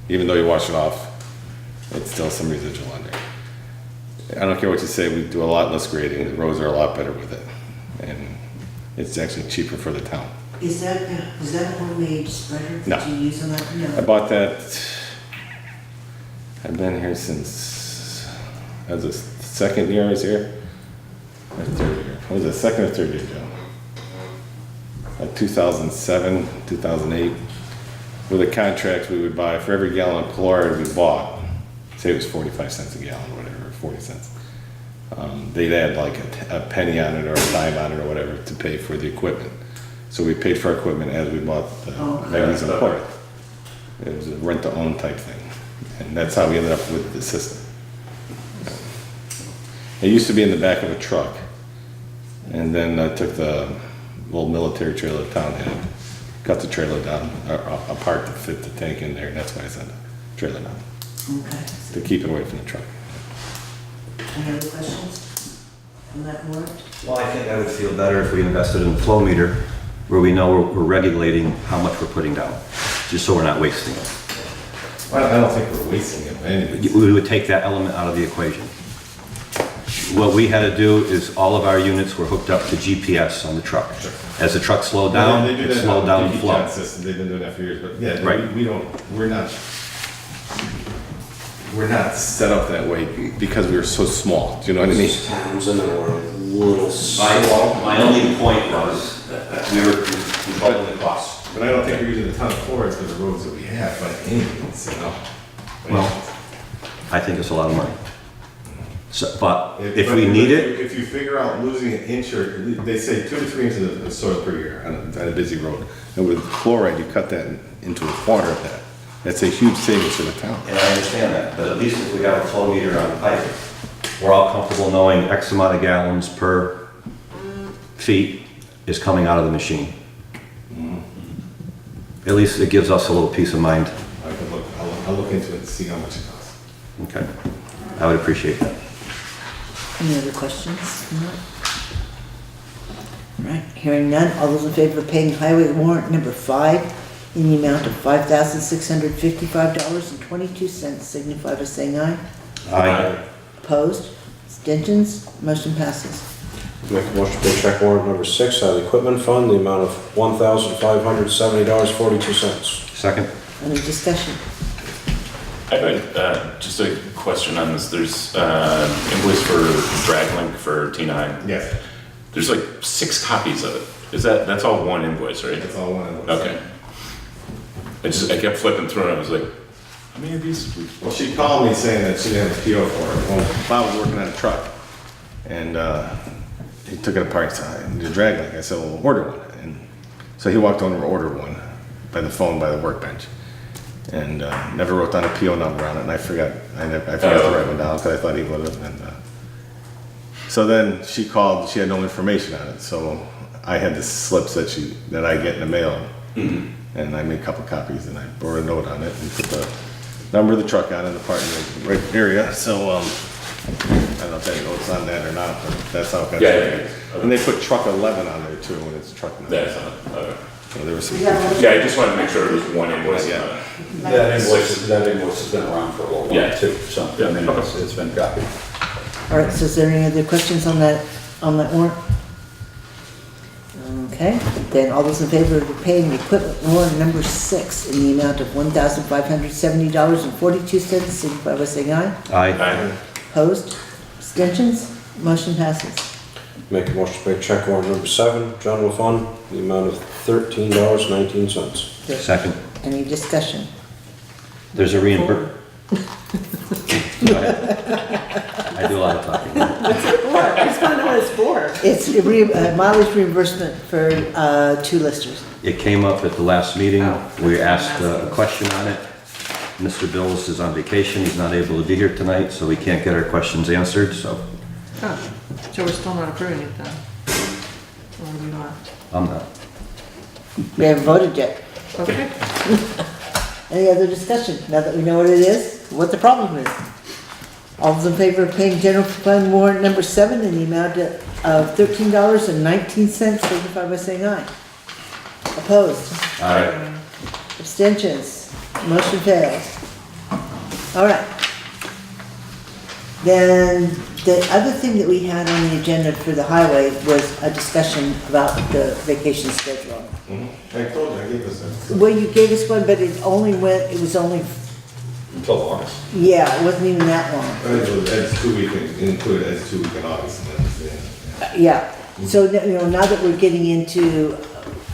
even though you wash it off, it's still some residual on there. I don't care what you say, we do a lot less grading, the roads are a lot better with it. And it's actually cheaper for the town. Is that a homemade spreader that No. you use on that? I bought that, I've been here since, that was the second year I was here? Or third year? What was it, second or third year, Joe? 2007, 2008. With a contract we would buy, for every gallon of chloride we bought, say it was 45 cents a gallon or whatever, 40 cents. They'd add like a penny on it or a dime on it or whatever to pay for the equipment. So we paid for our equipment as we bought the magnesium chloride. It was a rent-to-own type thing. And that's how we ended up with the system. It used to be in the back of a truck. And then I took the little military trailer the town had, cut the trailer down, apart to fit the tank in there, and that's why I sent the trailer down, Okay. to keep it away from the truck. Any other questions on that warrant? Well, I think I would feel better if we invested in a flow meter where we know we're regulating how much we're putting down, just so we're not wasting it. Well, I don't think we're wasting it, anyways. We would take that element out of the equation. What we had to do is all of our units were hooked up to GPS on the truck. Sure. As the truck slowed down, They do it that slowed now down with the the flow. DECON system, they've been doing that for years, but yeah, Right. we're not set up that way because we were so small, do you know what I mean? Townsend or a little My only point was that we were controlling the cost. But I don't think we're using a ton of chlorides for the roads that we have, by any means, you know? Well, I think it's a lot of money. So, but if But we need it, If you figure out losing an inch or, they say 2 to 3 inches of soil per year on a busy road. And with chloride, you cut that into a quarter of that. That's a huge savings for the town. and I understand that, but at least if we have a flow meter on the pipe, we're all comfortable knowing X amount of gallons per feet is coming out of the machine. At least it gives us a little peace of mind. I could look, I'll look into it and see how much it costs. Okay, I would appreciate that. Any other questions? No? All right, hearing none, all those in favor of paying highway warrant number 5 in the amount of $5,655.22 signify by saying aye. Aye. Opposed? Abstentions? Motion passes. Make a motion to pay check warrant number 6 out of the equipment fund, the amount of $1,570.42. Second? Any discussion? I have just a question on this. There's invoice for DragLink for T9. Yes, There's like 6 copies of it. That's all one invoice, right? that's all one of those. Okay. I kept flipping through and I was like, how many of these? Well, she called me saying that she didn't have a PO for it. Well, Bob was working on a truck, and he took it apart and said, "I need a drag link." I said, "Well, order one." And so he walked over and ordered one by the phone by the workbench, and never wrote down a PO number on it. And I forgot to write one down because I thought he would have. And so then she called. She had no information on it, so I had the slips that I get in the mail. Mm-hmm. And I made a couple copies and I wrote a note on it and put the number of the truck on in the part in the right area. So, I don't know if that note's on that or not, but that's how it got. Yeah. And they put truck 11 on there too, when it's truck 9. That's not, okay. So there was some. Yeah, I just wanted to make sure it was one invoice. Yeah. That invoice has been around for a little Yeah. while too, so, I mean, it's been copied. All right, so is there any other questions on that warrant? Okay, then all those in favor of paying the equipment warrant number 6 in the amount of $1,570.42, signify by saying aye. Aye. Opposed? Abstentions? Motion passes. Make a motion to pay check warrant number 7, general fund, the amount of $13.19. Second. Any discussion? There's a reimbursement. I do a lot of talking. I just want to know what it's for. It's mileage reimbursement for 2 listers. It came up at the last meeting. Oh. We asked a question on it. Mr. Bills is on vacation. He's not able to be here tonight, so we can't get our questions answered, so Oh, so we're still not approving it then? Or are we not? I'm not. We haven't voted yet. Okay. Any other discussion, now that we know what it is, what the problem is? All those in favor of paying general fund warrant number 7 in the amount of $13.19, signify by saying aye. Opposed? Aye. Abstentions? Motion fails. All right. Then the other thing that we had on the agenda for the highway was a discussion about the vacation schedule. I told you, I gave this one. Well, you gave us one, but it was only, Until August. yeah, it wasn't even that long. It's 2 week, included as 2 week in August, and then it's the end. Yeah, so, now that we're getting into,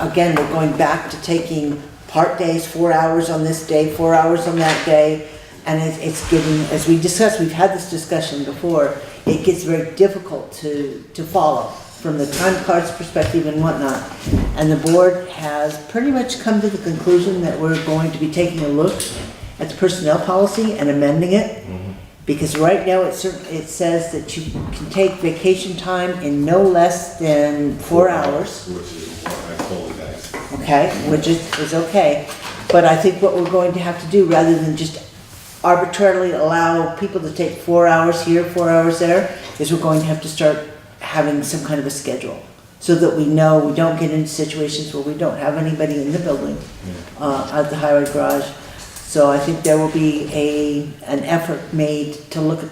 again, we're going back to taking part days, 4 hours on this day, 4 hours on that day, and it's getting, as we discussed, we've had this discussion before, it gets very difficult to follow from the time cards perspective and whatnot. And the board has pretty much come to the conclusion that we're going to be taking a look at the personnel policy and amending it. Because right now it says that you can take vacation time in no less than 4 hours. Which is what I told the guys. Okay, which is okay. But I think what we're going to have to do, rather than just arbitrarily allow people to take 4 hours here, 4 hours there, is we're going to have to start having some kind of a schedule. So that we know we don't get into situations where we don't have anybody in the building, at the highway garage. So I think there will be an effort made to look at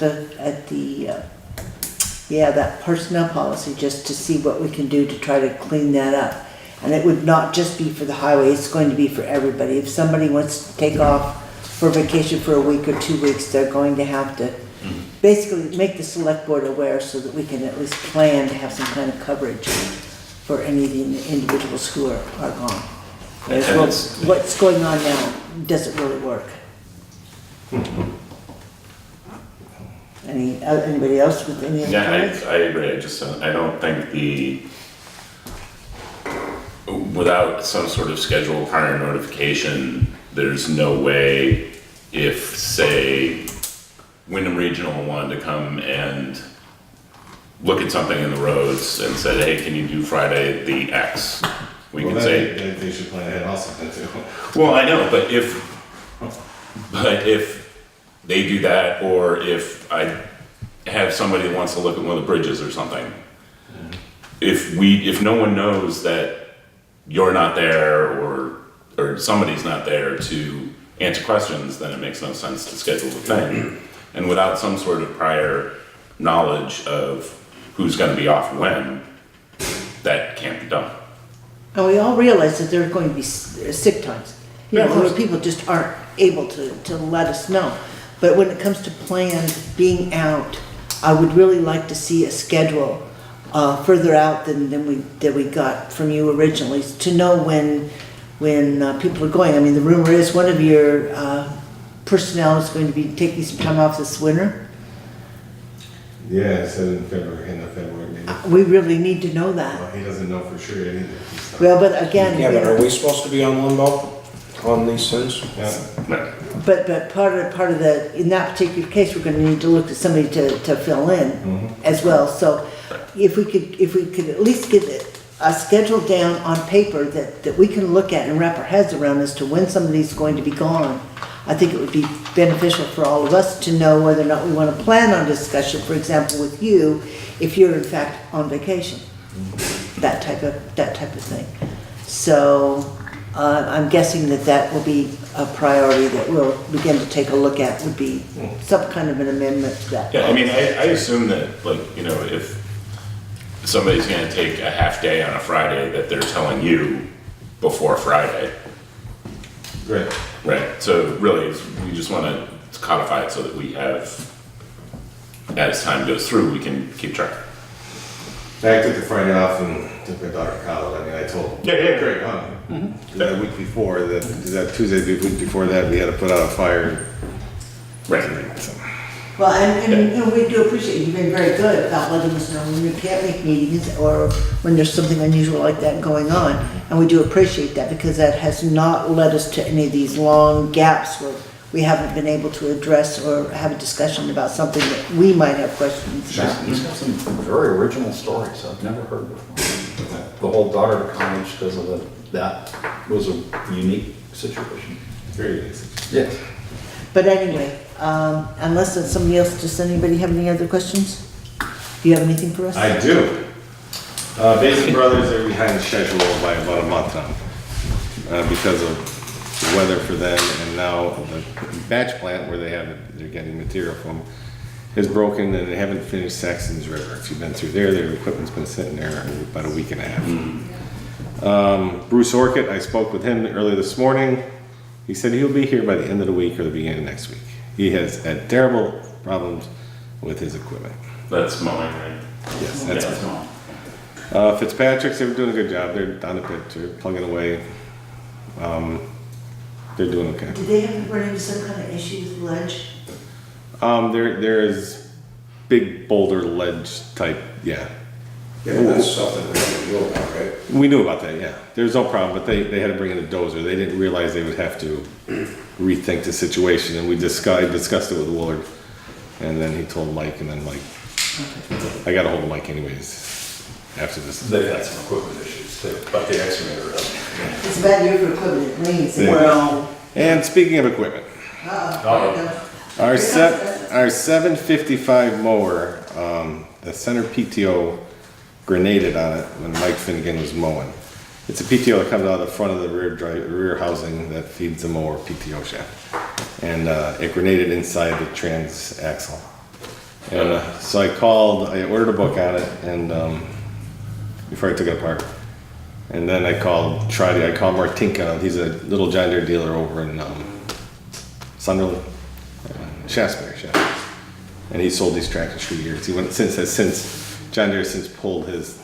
that personnel policy, just to see what we can do to try to clean that up. And it would not just be for the highway, it's going to be for everybody. If somebody wants to take off for vacation for a week or 2 weeks, they're going to have to basically make the select board aware so that we can at least plan to have some kind of coverage for any of the individuals who are gone. What's going on now doesn't really work. Anybody else with any other Yeah, comments? I agree. I don't think without some sort of schedule prior notification, there's no way if, say, Wyndham Regional wanted to come and look at something in the roads and said, hey, can you do Friday the X? We can say. They should plan ahead also, then too. Well, I know, but if they do that, or if I have somebody that wants to look at one of the bridges or something, if no one knows that you're not there or somebody's not there to answer questions, then it makes no sense to schedule the thing. And without some sort of prior knowledge of who's gonna be off when, that can't be done. And we all realize that there are going to be sick times. Where people just aren't able to let us know. But when it comes to planned being out, I would really like to see a schedule further out than we got from you originally, to know when people are going. I mean, the rumor is one of your personnel is going to be taking some time off this winter. Yeah, it said in February, end of February maybe. We really need to know that. Well, he doesn't know for sure either. Well, but again, Yeah, but are we supposed to be on limbo on these things? Yeah. but part of the, in that particular case, we're gonna need to look at somebody to fill in as well. So if we could at least get a schedule down on paper that we can look at and wrap our heads around as to when somebody's going to be gone, I think it would be beneficial for all of us to know whether or not we want to plan on discussion, for example, with you, if you're in fact on vacation. That type of thing. So, I'm guessing that that will be a priority that we'll begin to take a look at, would be some kind of an amendment to that. Yeah, I mean, I assume that, like, you know, if somebody's gonna take a half day on a Friday, that they're telling you before Friday. Right. Right, so really, we just wanna codify it so that we have, as time goes through, we can keep track. I took the Friday off and took my daughter to college. I mean, I told Greg, that week before, that Tuesday, the week before that, we had to put out a fire. Right. So, Well, and we do appreciate you've been very good about letting us know when you can't make meetings or when there's something unusual like that going on. And we do appreciate that because that has not led us to any of these long gaps where we haven't been able to address or have a discussion about something that we might have questions about. He's got some very original stories I've never heard before. The whole daughter to college because of that was a unique situation. very easy. Yes. But anyway, unless there's somebody else, does anybody have any other questions? Do you have anything for us? I do. Basin Brothers, they're behind schedule by about a month now, because of the weather for them, and now the batch plant where they're getting material from is broken, and they haven't finished Saxon's River. If you've been through there, their equipment's been sitting there about a week and a half. Bruce Orchid, I spoke with him earlier this morning. He said he'll be here by the end of the week or the beginning of next week. He has had terrible problems with his equipment. That's mowing, right? Yes, Yeah, that's that's it. mowing. Fitzpatrick's, they were doing a good job. They're down the pit, they're plugging away. They're doing okay. Did they have run into some kind of issue with ledge? There is big boulder ledge type, yeah. Yeah, that's something that we know about, right? We knew about that, yeah. There's no problem, but they had to bring in a dozer. They didn't realize they would have to rethink the situation, and I discussed it with Willard. And then he told Mike, and then Mike, I got a hold of Mike anyways after this. They've had some equipment issues too, but the excavator doesn't. It's a bad year for equipment, it rains. Yeah. And speaking of equipment, Uh-oh. our 755 mower, the center PTO grenaded on it when Mike Finnegan was mowing. It's a PTO that comes out of the front of the rear housing that feeds the mower PTO shaft. And it grenaded inside the trans axle. And so I ordered a book on it, and before I took it apart. And then I called Martinka. He's a little John Deere dealer over in Sunderland, Shaftesbury. And he sold these tractors for years. He went since John Deere since pulled his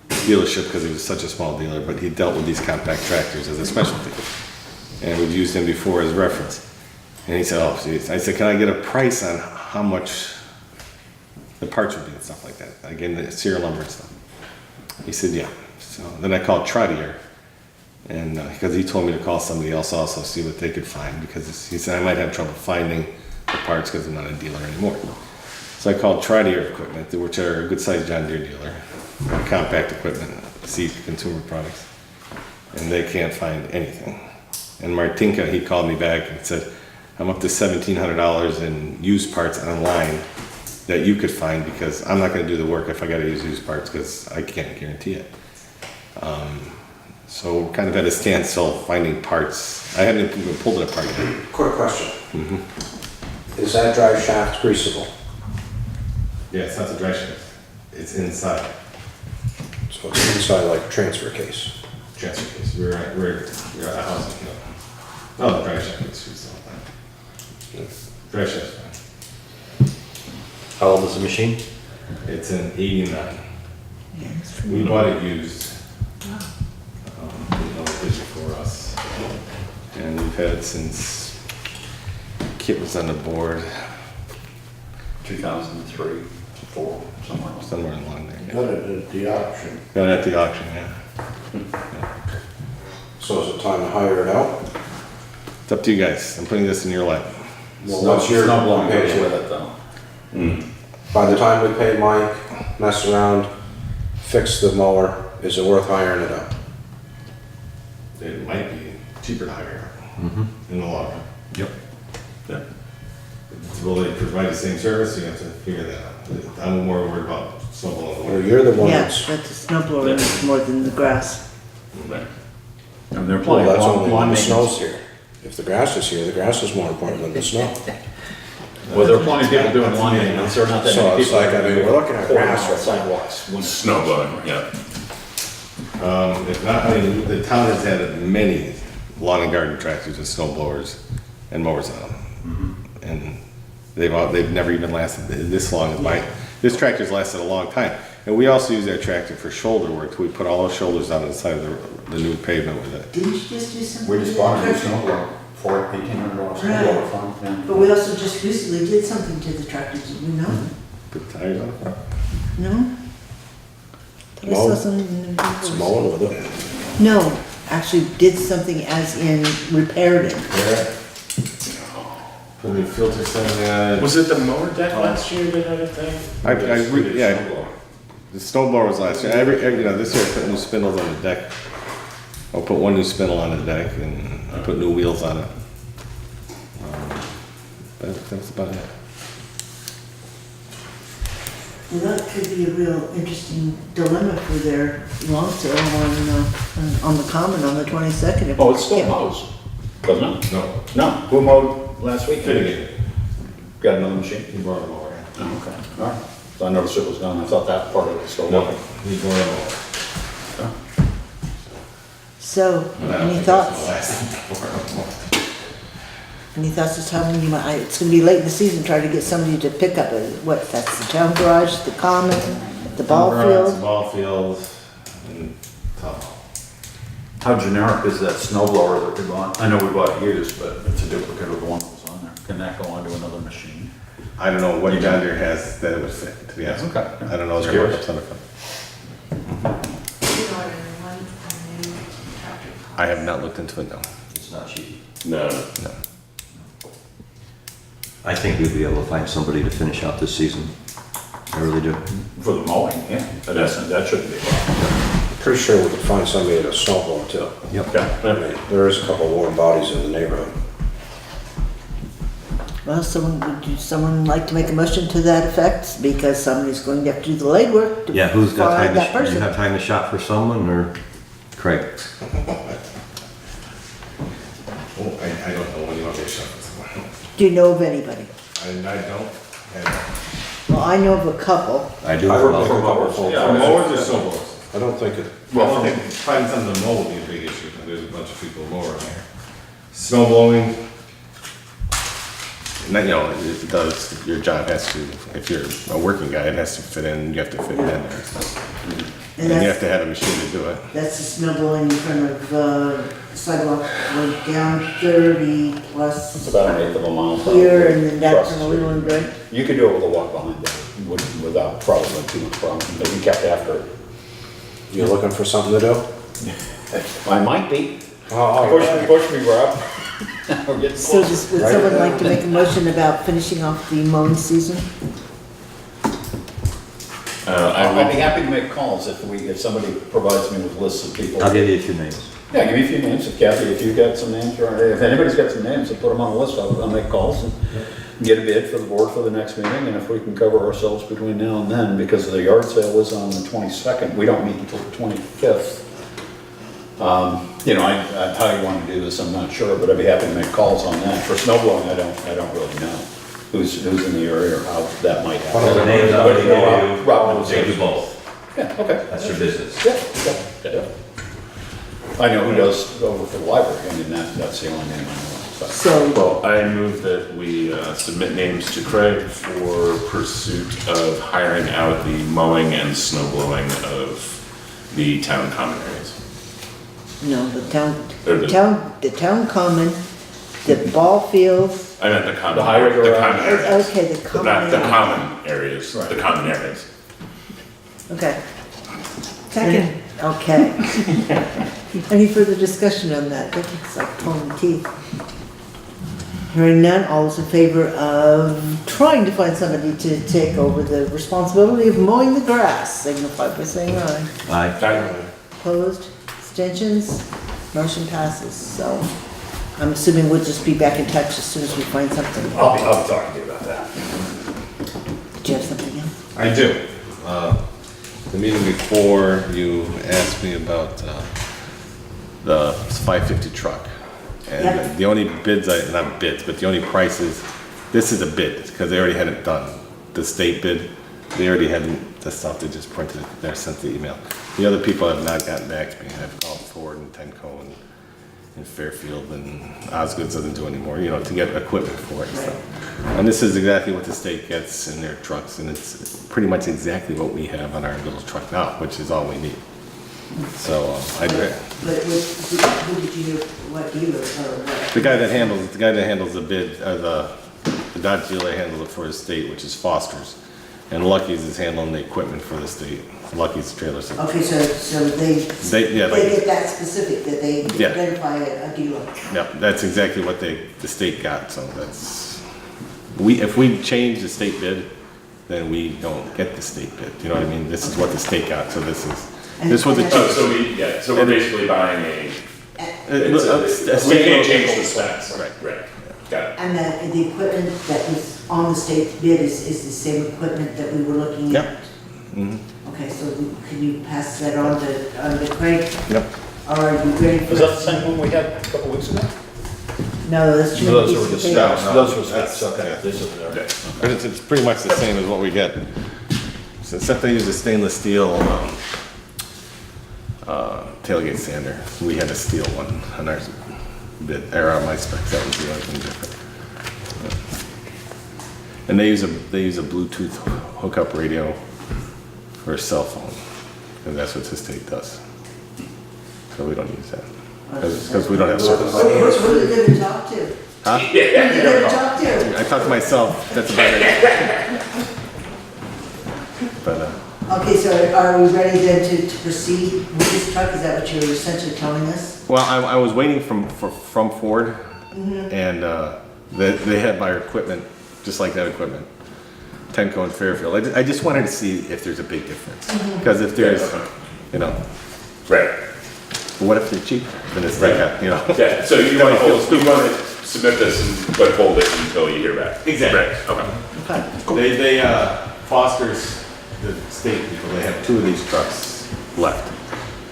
dealership because he was such a small dealer, but he dealt with these compact tractors as a specialty. And we've used him before as reference. And he said, oh, geez. I said, can I get a price on how much the parts would be and stuff like that? Again, the serial number and stuff. He said, yeah. So then I called Trottier, and because he told me to call somebody else also, see what they could find, because he said I might have trouble finding the parts because I'm not a dealer anymore. So I called Trottier Equipment, which are a good-sized John Deere dealer, compact equipment, seed consumer products, and they can't find anything. And Martinka, he called me back and said, I'm up to $1,700 in used parts online that you could find, because I'm not going to do the work if I got to use used parts, because I can't guarantee it. So we're kind of at a standstill finding parts. I haven't even pulled it apart yet. Quick question. Is that drive shaft greasable? Yeah, it's not the dry shaft. It's inside. So it's inside like a transfer case. Transfer case. We're at a house. No, the dry shaft is all fine. Dry shaft's fine. How old is the machine? It's an 89. We bought it used. For us. And we've had it since Kit was on the board. 2003, 4, somewhere Along there. Got it at the auction. Got it at the auction, yeah. So is it time to hire it out? It's up to you guys. I'm putting this in your lap. Well, what's your Snow blowing goes opinion? with it though. By the time we pay Mike, mess around, fix the mower, is it worth hiring it out? It might be cheaper to hire in the long run. Yep. Yeah. Will they provide the same service? You have to figure that out. I'm more worried about snowball. Or you're the one Yeah, that's, that's a snow blower, it's more than the grass. Right. And they're Well, playing that's lawn only when the maintenance. snow's here. If the grass is here, the grass is more important than the snow. Well, there are plenty of people doing lawn maintenance, there are not that So many it's people. like, I mean, we're looking at pouring grass out right now. sidewalks. when- Snow blowing, yeah. If not, I mean, the town has had many lawn and garden tractors with snow blowers and mowers on them. And they've never even lasted this long as mine. This tractor's lasted a long time. And we also use that tractor for shoulder work. We put all those shoulders on the side of the new pavement with it. Didn't you just do something? We just with bought a new that tractor? snowblower for $1,800 Right. snowblower farm, yeah. But we also just recently did something to the tractor, did we not? Put tires on it. No? Thought I saw Mow. something in the It's videos. mowing with it. No, actually did something as in repaired it. Put new filter setting on it. Was it the mower deck last year that had a thing? Yeah, the snow blower was last year. This year I put new spindles on the deck. I'll put one new spindle on the deck and I put new wheels on it. But that's about it. Well, that could be a real interesting dilemma for their lawn sale on the common on the 22nd. if Oh, we it still can't- mows, doesn't it? No, No, who mowed last week? Finnegan. Got another machine? He brought a mower. Oh, okay, all right. So I noticed it was done, I thought that part of it was still No, working. he brought a mower. So, But I don't any think that's the thoughts? last thing. Any thoughts as to how you might, it's gonna be late in the season, try to get somebody to pick up what, that's the town garage, the common, the ball field? Ball fields and top. How generic is that snow blower that we bought? I know we bought it used, but it's a duplicate of the one that was on there. Can that go onto another machine? I don't know what John Deere has that it would fit, to be honest. Okay. I don't know Just their curious. markups on it. I have not looked into it, no. It's not cheap. No. No. I think we'd be able to find somebody to finish out this season. I really do. For the mowing, yeah, that shouldn't be a problem. Pretty sure we could find somebody at a snow blower too. Yep. I mean, there is a couple warm bodies in the neighborhood. Well, would someone like to make a motion to that effect? Because somebody's going to have to do the legwork to Yeah, who's got time find that do you person. have time to shop for someone or Craig? Oh, I don't know when you want me to shop this one. Do you know of anybody? I don't have. Well, I know of a couple. I do. I as work well. with a couple of folks. Yeah, mowers or snow blowers? I don't think it, Well, I think finding something to mow will be a big issue, but there's a bunch of people mow around here. Snow blowing, it does, your job has to, if you're a working guy, it has to fit in, you have to fit in there. And you have to have a machine to do it. That's the snow blowing in front of sidewalk, went down 30 It's plus about an eighth of a mile. here and then down Across from the a little street. and right. You could do it with a walk behind it, without probably too much problem, but you kept after it. you're looking for something to do? I might be. Oh, Push me, Rob. We're getting So close. would someone like to make a motion about finishing off the mowing season? I'd be happy to make calls if somebody provides me with lists of people. I'll give you a few names. Yeah, give me a few names, if Kathy, if you've got some names, or if anybody's got some names, then put them on a list, I'll make calls and get a bid for the board for the next meeting, and if we can cover ourselves between now and then, because the yard sale is on the 22nd, we don't meet until the 25th. How you want to do this, I'm not sure, but I'd be happy to make calls on that. For snow blowing, I don't really know who's in the area or how that might happen. The names I'll But, give you, Rob knows they do those. both. Yeah, okay. That's your business. Yeah. I know who does over for the library, I mean, that's the only name I know of. So, Well, I move that we submit names to Craig for pursuit of hiring out the mowing and snow blowing of the town common areas. no, the Or the- town common, the ball fields, I meant the common. The higher The garage. common areas. okay, the common. Not the area. common areas, the Right. common areas. Okay. Second. Okay. Any further discussion on that? That looks like pulling teeth. Hearing none, all those in favor of trying to find somebody to take over the responsibility of mowing the grass, signify by saying aye. Aye. Opposed, abstentions, motion passes. So I'm assuming we'll just be back in touch as soon as we find something. I'll be talking to you about that. Do you have something else? I do. The meeting before, you asked me about the 550 truck. And Yep. the only bids, not bids, but the only prices, this is a bid, because they already had it done. The state bid, they already had the stuff, they just printed it, they sent the email. The other people have not gotten back to me. I've called Ford and Tenco and Fairfield, and Osgood doesn't do anymore, you know, to get equipment for it and stuff. And this is exactly what the state gets in their trucks, and it's pretty much exactly what we have on our little truck now, which is all we need. So, But who did you hear, what dealer or what? the guy that handles the bid, the Dodge dealer handles it for the state, which is Foster's. And Lucky's is handling the equipment for the state. Lucky's trailer. Okay, so they Yeah, like, get that specific, that they Yeah. identify a dealer. yeah, that's exactly what the state got, so that's, if we change the state bid, then we don't get the state bid, you know what I mean? This is what the state got, so this was the And- cheapest. So we're basically buying a we state- can't change the specs. Right. Right, got it. And the equipment that is on the state bid is the same equipment that we were looking Yep. at? Okay, so can you pass that on to Craig? Yep. Or are you ready for? Was that the same one we had a couple weeks ago? No, that's two Those pieces were of the paper. specs, those were That's- specs, okay. yeah. This is there. But it's pretty much the same as what we get. So except they use a stainless steel, tailgate sander. We had a steel one on our bid, or on my specs, that was the only thing different. And they use a Bluetooth hookup radio for a cell phone, and that's what the state does. So we don't use that, because we don't have service. Who are you gonna talk to? Huh? Who are you gonna talk to? I talk to myself, that's about it. But, Okay, so are we ready then to proceed with this truck? Is that what you're essentially telling us? well, I was waiting from Ford, and they had my equipment, just like that equipment, Tenco and Fairfield. I just wanted to see if there's a big difference, because if there's, you know, Right. what if they're cheaper? Then it's like, you know. Yeah, so you want to submit this but hold it until you hear back? Exactly. Right, okay. Okay. They Foster's, the state people, they have 2 of these trucks left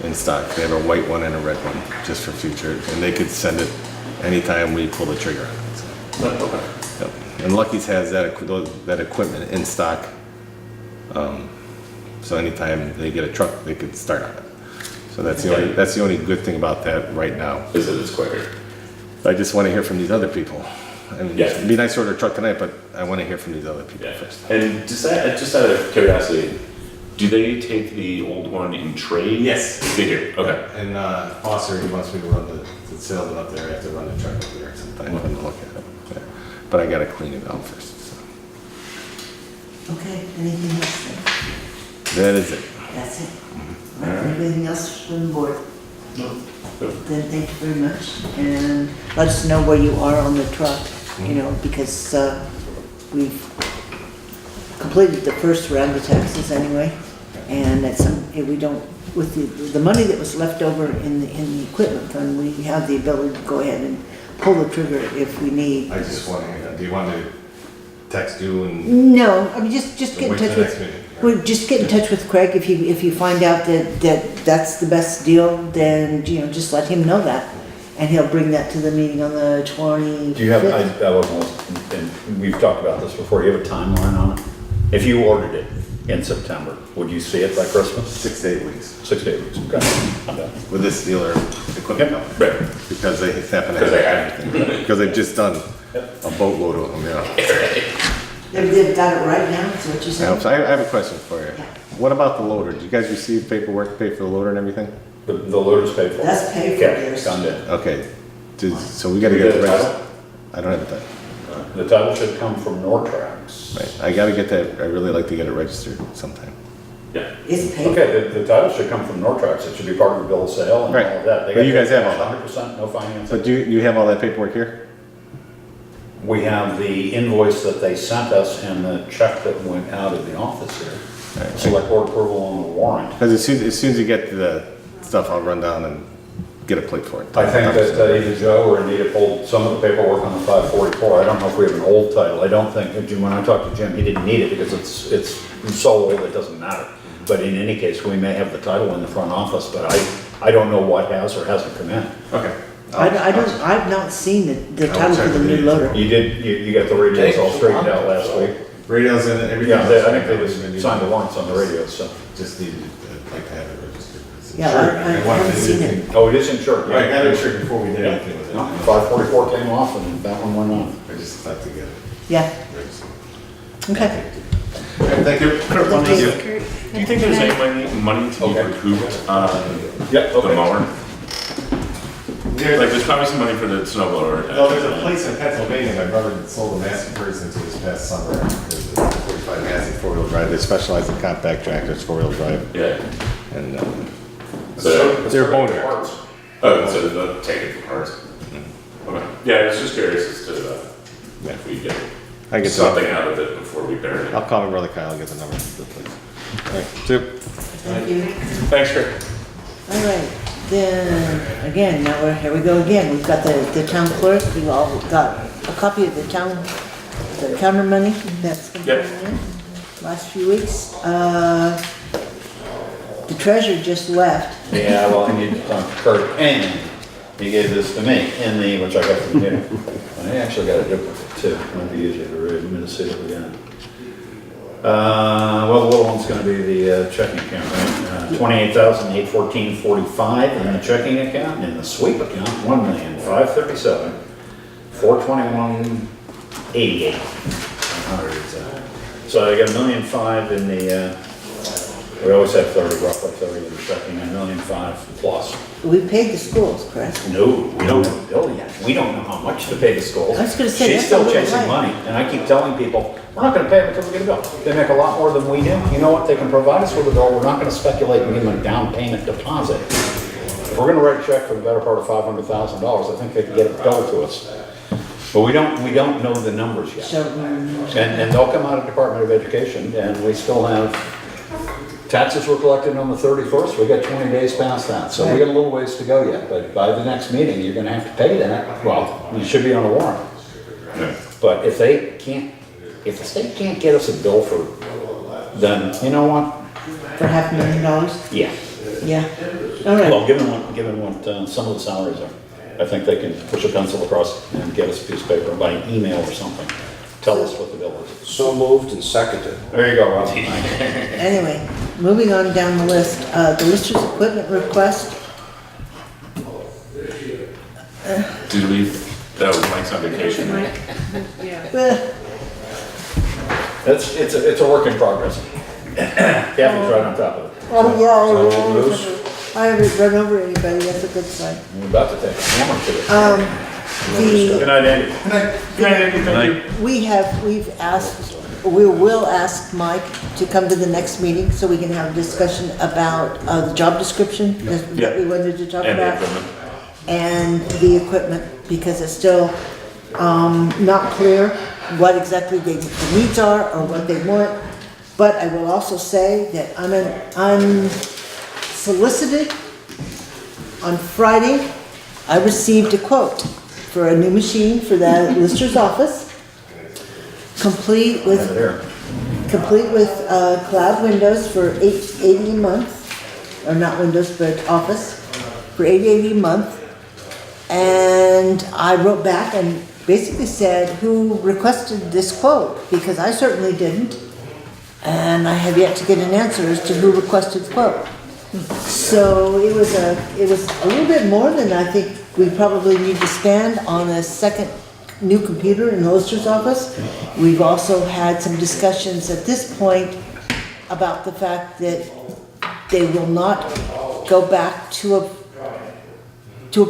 in stock. They have a white one and a red one, just for future, and they could send it anytime we pull the trigger on it. So, Okay. yep. And Lucky's has that equipment in stock. So anytime they get a truck, they could start on it. So that's the only good thing about that right now. Is it is quicker? I just want to hear from these other people. I mean, Yeah. it'd be nice to order a truck tonight, but I want to hear from these other people Yeah. first. And just out of curiosity, do they take the old one in trade? Yes. They do, okay. And Foster, he wants me to run the salesman up there. I have to run the truck up there sometime and look at it. Yeah. But I gotta clean it out first. So. Okay, anything else then? That is it. That's it. All right, anything else from the board? Then thank you very much, and let us know where you are on the truck, you know, because we've completed the first round of taxes anyway, and we don't, with the money that was left over in the equipment fund, we have the ability to go ahead and pull the trigger if we need. I just want to, do you want me to text you and No, I mean, just get in wait touch till the next with, meeting? well, just get in touch with Craig if you find out that's the best deal, then, you know, just let him know that. And he'll bring that to the meeting on the 25th. Do you have, and we've talked about this before, do you have a timeline on it? If you ordered it in September, would you see it by Christmas? 6 to 8 weeks 6 to 8 weeks, okay. with this dealer equipment company. Right. Because they happen to Because have they have. everything. Because they've just done a boatload of them, yeah. They've got it right now, is what you I said? hope so. I have a question for you. Yeah. What about the loader? Did you guys receive paperwork to pay for the loader and everything? The loader's paid for. That's paid for, Yeah, yes. done deal. Okay. So we gotta You get get the the register. title? I don't have the title. The title should come from Nortrax. Right. I gotta get that. I really like to get it registered sometime. Yeah. It's paid for. Okay, the title should come from Nortrax, it should be part of the bill of sale and all Right. of that. But you guys have all that. 100%, no financing. But you have all that paperwork here? We have the invoice that they sent us and the check that went out of the office here. Right. Select board approval on the warrant. Because as soon as you get to the stuff, I'll run down and get a plate for it. I think that either Joe or Anita pulled some of the paperwork on the 544. I don't know if we have an old title. I don't think, when I talked to Jim, he didn't need it because it's so old it doesn't matter. But in any case, we may have the title in the front office, but I don't know what has or hasn't come in. Okay. I've not seen the I'll title check for the the new meeting. loader. You did, you got the radios all straightened out last week? Radios and everything. Yeah, I think they just signed the warrants on the radios, so. Just needed, like to have it registered. Yeah, I haven't seen it. Oh, it is insured? Right, got it insured before we did anything with it. No, 544 came off and that one went on. I just like to get it Yeah, registered. okay. Okay, thank you. Kurt, one Thank you. thing. Do you think there's any money to be Okay. recouped on Yeah, the okay. mower? Like, there's probably some money for the snow blower. Well, there's a place in Pennsylvania, my brother sold a massive person to this past summer. There's a 45 massive four-wheel drive. They specialize in compact tractors, four-wheel drive. Yeah. And So, they're boneyard. oh, so they'll take it for parts. Okay. Yeah, I was just curious as to if we get I get something out of it before we bury it. I'll call my brother Kyle and get the number of the place. All right, Chip. Thank you. Thanks, Kurt. All right, then, again, now here we go again. We've got the town clerk, we've all got a copy of the counter money that's been Yep. coming in last few weeks. The treasurer just left. Yeah, well, I need to talk to Kurt, and he gave this to me in the, which I got from him. And I actually got a duplicate too, might be easier to read, let me just see what we got. Well, the little one's gonna be the checking account, right? 28,814.45 in the checking account, and in the sweep account, 1,537,421.88. So I got 1,000,005 in the, we always have 30, roughly 30 in the checking, and 1,005,000 plus. We paid the schools, correct? No, we don't have a bill yet. We don't know how much to pay the schools. I was gonna say, She's that's a still little chasing light. money, and I keep telling people, we're not gonna pay them until we get a bill. They make a lot more than we do. You know what? They can provide us with a bill. We're not gonna speculate and give them a down payment deposit. If we're gonna write a check for the better part of $500,000, I think they can get it billed to us. But we don't know the numbers yet. So, And they'll come out of Department of Education, and we still have, taxes were collected on the 31st, we got 20 days past that, so we got a little ways to go yet, but by the next meeting, you're gonna have to pay that. Well, you should be on a warrant. But if the state can't get us a bill for, then, you know what? for $500,000? Yeah. Yeah. All right. Well, given what some of the salaries are, I think they can push a pencil across and get us a piece of paper by email or something. Tell us what the bill is. So moved and seconded. There you go, Rob. Anyway, moving on down the list, the lister's equipment request. Did we, that was Mike's on vacation, right? Yeah. Well, It's a work in progress. Kathy's right on top of it. oh yeah, Loose. I haven't run over anybody, that's a good sign. We're about to take a hammer to it. Good night, Andy. We've asked, we will ask Mike to come to the next meeting so we can have a discussion about the job description that we wanted to talk And the about. equipment. And the equipment, because it's still not clear what exactly the needs are or what they want. But I will also say that unsolicited, on Friday, I received a quote for a new machine for the lister's office, complete with cloud windows for $80 a month, or not Windows, but Office, for $80 a month. And I wrote back and basically said who requested this quote, because I certainly didn't. And I have yet to get an answer as to who requested the quote. So it was a little bit more than I think we probably need to spend on a second new computer in the lister's office. We've also had some discussions at this point about the fact that they will not go back to a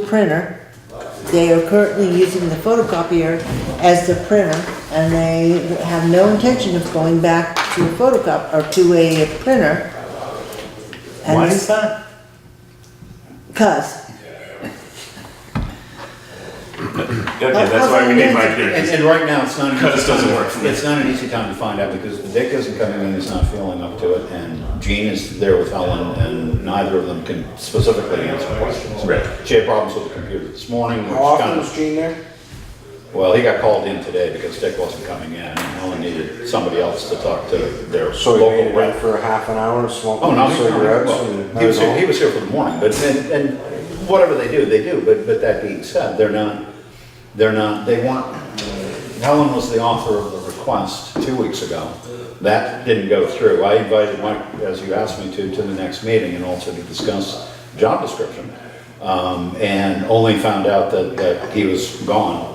printer. They are currently using the photocopier as the printer, and they have no intention of going back to a photocopy or to a printer. And Why is that? Because. Okay, that's why we need Mike here. And right now, it's not an Because it doesn't work for me. It's not an easy time to find out because Dick isn't coming in, he's not feeling up to it, and Jean is there with Helen, and neither of them can specifically answer questions. Right. She had problems with the computer this morning, How which often kind is of, Gene there? Well, he got called in today because Dick wasn't coming in, and Helen needed somebody else to talk to their So you local made it rep. for a half an hour, smoking Oh, no, cigarettes well, and... he was here for the morning, but, and whatever they do, but that being said, they want, Helen was the author of the request 2 weeks ago. That didn't go through. I invited Mike, as you asked me to the next meeting and also to discuss job description. And only found out that he was gone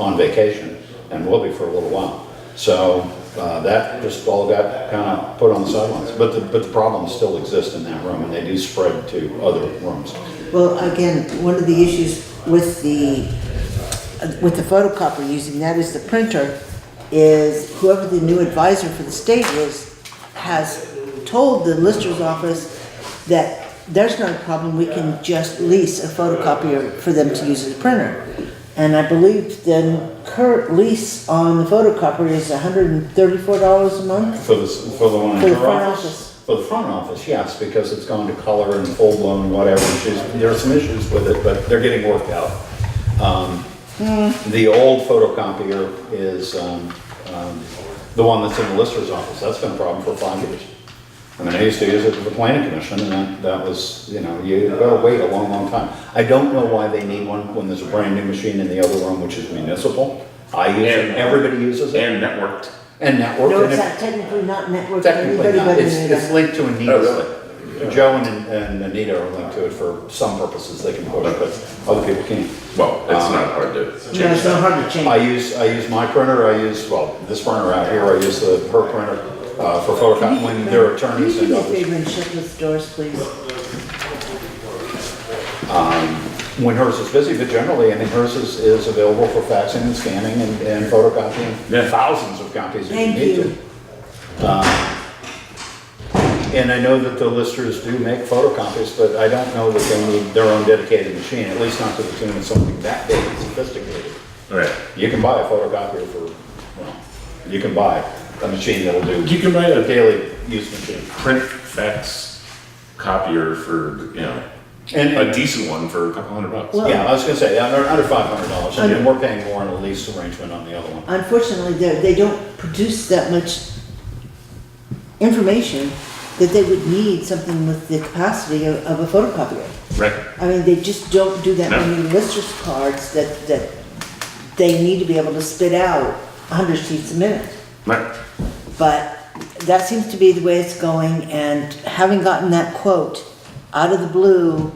on vacation and will be for a little while. So that just all got kind of put on the sidelines. But the problems still exist in that room, and they do spread to other rooms. Well, again, one of the issues with the photocopier using that as the printer is whoever the new advisor for the state is has told the lister's office that there's not a problem, we can just lease a photocopier for them to use as a printer. And I believe the current lease on the photocopier is $134 a month. For the one in For the her front office? office. For the front office, yes, because it's gone to color and full blown whatever. There are some issues with it, but they're getting worked out. The old photocopier is the one that's in the lister's office. That's been a problem for 5 years. I mean, I used to use it for the planning commission, and that was, you gotta wait a long, long time. I don't know why they need one when there's a brand new machine in the other room, which is municipal. I use it, everybody uses it. And networked. And networked. No, and it's it- not technically not networked to Technically anybody not. but It's Anita. linked to Anita. Oh, really? Joe and Anita are linked to it for some purposes they can push, but other people can't. Well, it's not hard to No, change it's not that. hard to change. I use my printer, this printer out here, I use her printer for photocopy when there are attorneys Can and you do me a others. favor and shut those doors, please? When hers is busy, but generally, I mean, hers is available for faxing and scanning and photocopying. Yeah. Thousands of copies if you Thank need you. to. And I know that the listers do make photocopies, but I don't know that they need their own dedicated machine, at least not to the tune of something that big and sophisticated. Right. You can buy a photocopier you can buy a machine that'll do You can buy a a daily use machine. print fax copier for, a And, decent one for a couple $100. Well- yeah, I was gonna say, under $500, and then we're paying more in a lease arrangement on the other one. Unfortunately, they don't produce that much information that they would need something with the capacity of a photocopier. Right. I mean, they just don't do that No. many lister's cards that they need to be able to spit out 100 sheets a minute. Right. But that seems to be the way it's going, and having gotten that quote out of the blue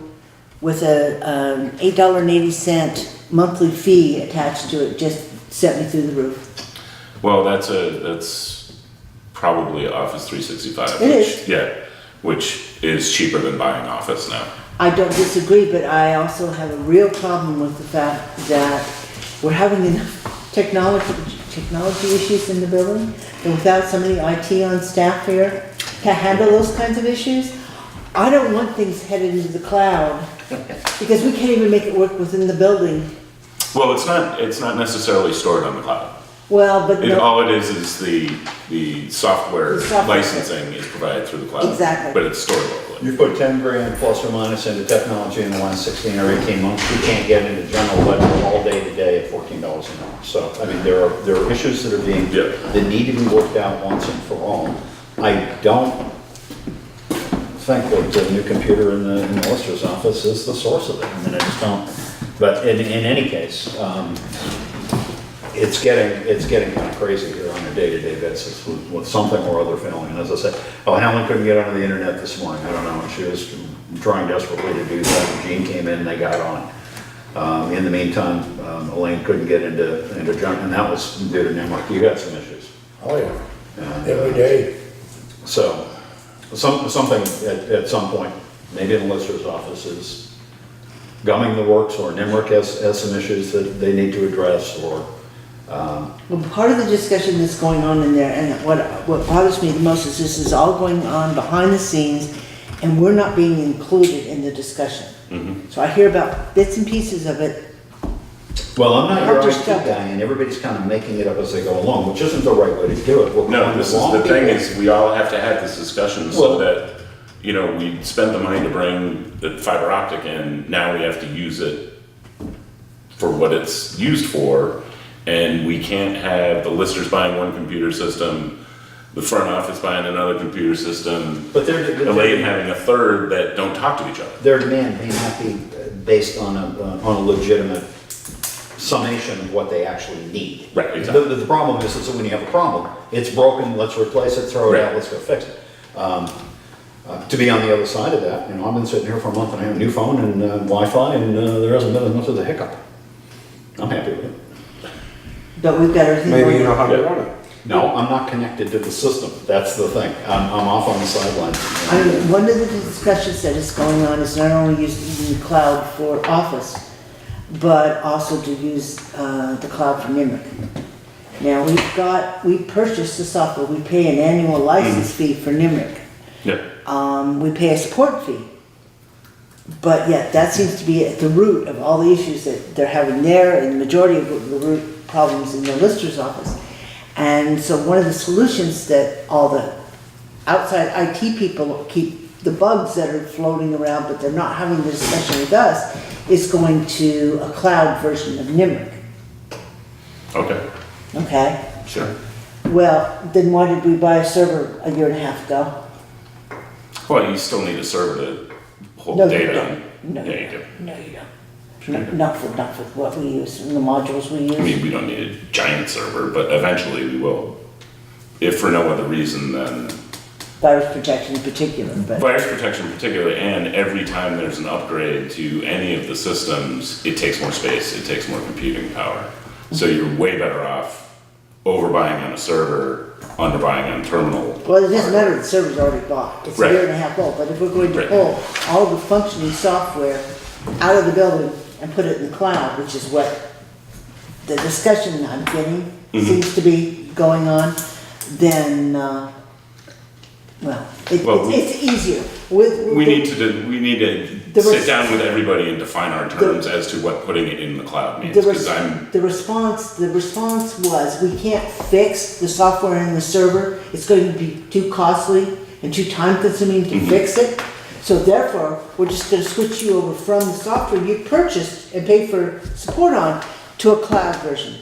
with a $8.80 monthly fee attached to it just sent me through the roof. Well, that's probably Office 365. It which, is. Yeah, which is cheaper than buying Office now. I don't disagree, but I also have a real problem with the fact that we're having enough technology issues in the building, and without somebody IT on staff here to handle those kinds of issues, I don't want things headed into the cloud, because we can't even make it work within the building. Well, it's not necessarily stored on the cloud. Well, but no, All it is the software The software. licensing is provided through the cloud. Exactly. But it's stored locally. You put 10 grand plus or minus into technology in the last 16 or 18 months, you can't get into general ledger all day today at $14 an hour. So, I mean, there are issues that are Yeah. that need to be worked out once and for all. I don't think that the new computer in the lister's office is the source of it. I mean, I just don't. But in any case, it's getting kind of crazy here on a day-to-day basis with something or other failing. And as I said, Helen couldn't get onto the internet this morning. I don't know. She was trying desperately to do that. Gene came in and they got on. In the meantime, Elaine couldn't get into junk, and that was due to Nimrock. You got some issues. Oh, yeah, And, every day. So, something at some point, maybe in the lister's office is gumming the works, or Nimrock has some issues that they need to address, or well, part of the discussion that's going on in there, and what bothers me the most is this is all going on behind the scenes, and we're not being included in the discussion. So I hear about bits and pieces of it. well, I'm not your Hard to IT stop. guy, and everybody's kind of making it up as they go along, which isn't the right way to do it. We're No, calling this the is wrong the thing people. is we all have to have this discussion so Well- that, we spend the money to bring the fiber optic in, now we have to use it for what it's used for, And we can't have the listers buying one computer system, the front office buying another computer system, But Elaine having a third that don't talk to each other. their demand may not be based on a legitimate summation of what they actually need. Right, exactly. The problem is that when you have a problem, it's broken, let's replace it, throw it out, Right. let's go fix it. To be on the other side of that, you know, I've been sitting here for a month and I have a new phone and Wi-Fi and there hasn't been as much of a hiccup. I'm happy with it. But we've got everything. Maybe you know going. how to run it. No, I'm not connected to the system, that's the thing. I'm off on the sidelines. I mean, one of the discussions that is going on is not only using the cloud for Office, but also to use the cloud for Nimerick. Now, we purchased the software, we pay an annual license fee for Nimerick. Yeah. We pay a support fee. But yet, that seems to be at the root of all the issues that they're having there, and the majority of the root problems in the lister's office. And so one of the solutions that all the outside IT people keep, the bugs that are floating around, but they're not having the discussion with us, is going to a cloud version of Nimerick. Okay, Okay? sure. Well, then why did we buy a server a year and a half ago? Well, you still need a server to hold No, you data don't. on. No, Yeah, you you do. don't. No, you don't. Not for what we use, and the modules we I use. mean, we don't need a giant server, but eventually we will. If for no other reason than Virus protection in particular, but. virus protection in particular, and every time there's an upgrade to any of the systems, it takes more space, it takes more computing power. So you're way better off overbuying on a server, underbuying on terminal. Well, it doesn't matter, the server's already bought, it's a Right. year and a half old, but if we're going to Right. pull all the functioning software out of the building and put it in the cloud, which is what the discussion I'm getting seems to be going on, then, Well, it's easier with. We need to The sit res- down with everybody and define our terms as to what putting it in the cloud means, because The response was, we can't fix the software in the server, it's going to be too costly and too time consuming to fix it. So therefore, we're just gonna switch you over from the software you purchased and paid for support on to a cloud version.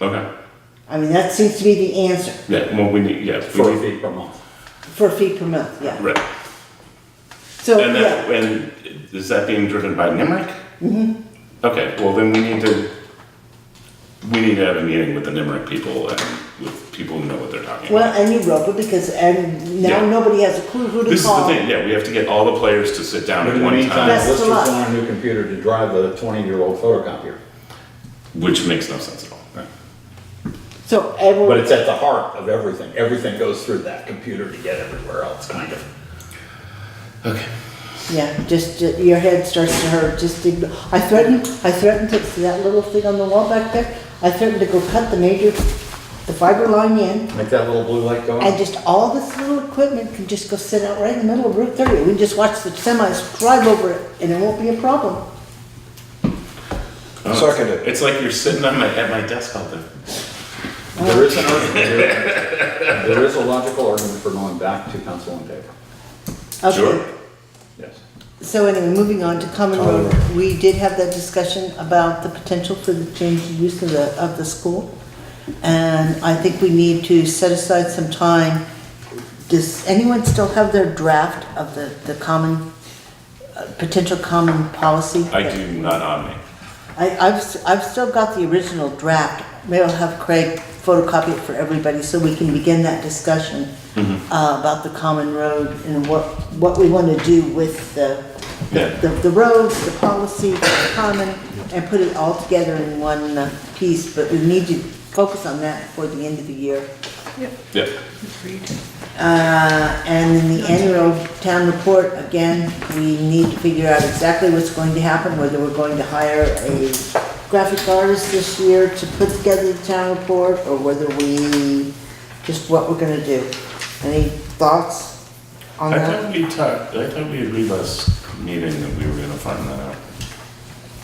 Okay, I mean, that seems to be the answer, yeah, well, we need, yeah. For a fee per month. for a fee per month, yeah. Right, So, and that, yeah, and is that being driven by Nimerick? Okay, well then we need to have a meeting with the Nimerick people and with people who know what they're talking well, about. and Europa, because, and now Yeah. nobody has a clue who to This is call. the thing, yeah, we have to get all the players to sit down But at in the one meantime, time, Best of Lister's luck. on a new computer to drive a 20-year-old photocopier. which makes no sense at all. So, everyone. But it's at the heart of everything. Everything goes through that computer to get everywhere else, kind of. Okay. Yeah, just, your head starts to hurt, just, I threatened to, see that little thing on the wall back there? I threatened to go cut the fiber line in, Make that little blue light go on. and just all this little equipment can just go sit out right in the middle of Route 30. We can just watch the semis drive over it, and it won't be a problem. Seconded. It's like you're sitting at my desk all day. There is an argument, there is a logical argument for going back to pencil and paper. Okay. Sure. Yes. So anyway, moving on to Common Common Road, we did have that discussion about the potential for the change of use of the school. And I think we need to set aside some time. Does anyone still have their draft of the common, potential common policy? I do not on me. I've still got the original draft. Maybe I'll have Craig photocopy it for everybody so we can begin that discussion about the common road and what we want to do with the roads, the policy, the common, and put it all together in one piece. But we need to focus on that before the end of the year. Yeah. And in the annual town report, again, we need to figure out exactly what's going to happen, whether we're going to hire a graphic artist this year to put together the town report, or whether just what we're gonna do. Any thoughts on I that? thought we agreed last meeting that we were gonna find that out.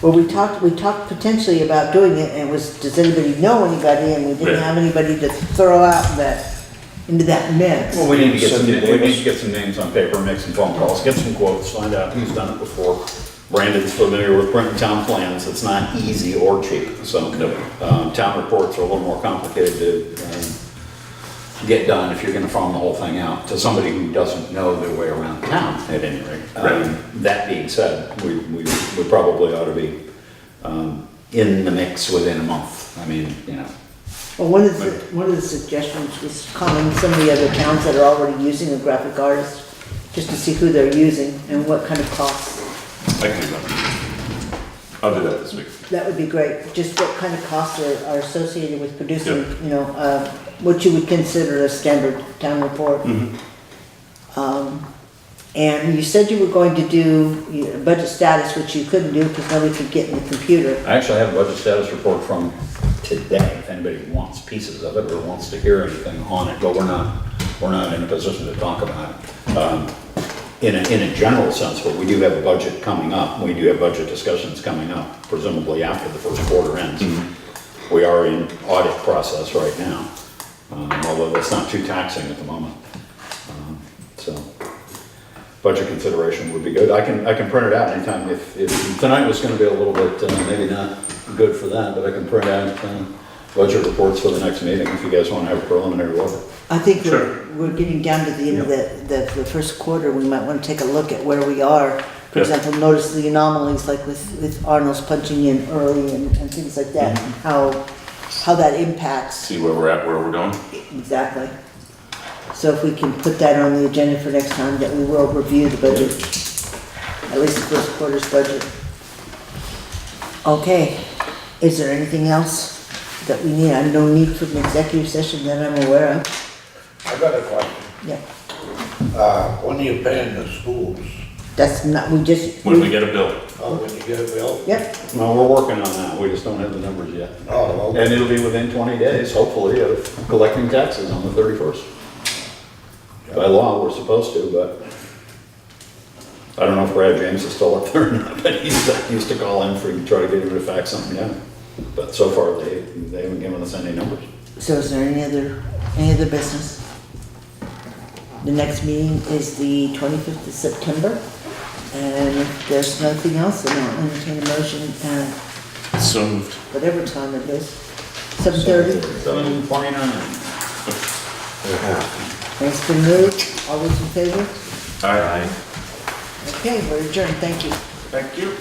Well, we talked potentially about doing it, and it was, does anybody know anybody, and we didn't Right. have anybody to throw out into that mix. Well, we need to get Cindy we need Davis. to get some names on paper, make some phone calls, get some quotes, find out who's done it before. Brandon's familiar with printing town plans, it's not easy or cheap, so. Town reports are a little more complicated to get done if you're gonna farm the whole thing out to somebody who doesn't know their way around town, at any rate. That being said, we probably ought to be in the mix within a month. I mean, you know. Well, one of the suggestions was calling some of the other towns that are already using a graphic artist, just to see who they're using and what kind of costs. I can do that. I'll do that this week. That would be great, just what kind of costs are associated with producing, Yep. you know, what you would consider a standard town report. And you said you were going to do budget status, which you couldn't do because nobody could get in the computer. I actually have a budget status report from today, if anybody wants pieces of it or wants to hear anything on it, but we're not in a position to talk about it. In a general sense, but we do have a budget coming up, we do have budget discussions coming up, presumably after the first quarter ends. We are in audit process right now, although that's not too taxing at the moment. So, budget consideration would be good. I can print it out anytime. If tonight was gonna be a little bit, maybe not good for that, but I can print out budget reports for the next meeting if you guys wanna have a preliminary look. I think Sure. we're getting down to the end of the first quarter, we might want to take a look at where we are. For Yep. example, notice the anomalies like with Arnold's punching in early and things like that, and how that impacts. See where we're at, where we're going. Exactly. So if we can put that on the agenda for next time, that we will review the budget, at least the first quarter's budget. Okay, is there anything else that we need? I have no need for an executive session that I'm aware of. I got a question. Yeah, When are you paying the schools? that's not, we just. When we get a bill. Oh, when you get a bill? Yep, No, we're working on that, we just don't have the numbers yet. Oh, okay. And it'll be within 20 days, hopefully, of collecting taxes on the 31st. By law, we're supposed to, but I don't know if Brad James is still up there or not, but he used to call in for, try to get him to fax something down. But so far, they haven't given us any numbers. so is there any other business? The next meeting is the 25th of September, and if there's nothing else, then I'll entertain a motion at So moved. whatever time it is, 7:30. 7:29. It's been moved, all those in favor? All right. Okay, we're adjourned, thank you. Thank you.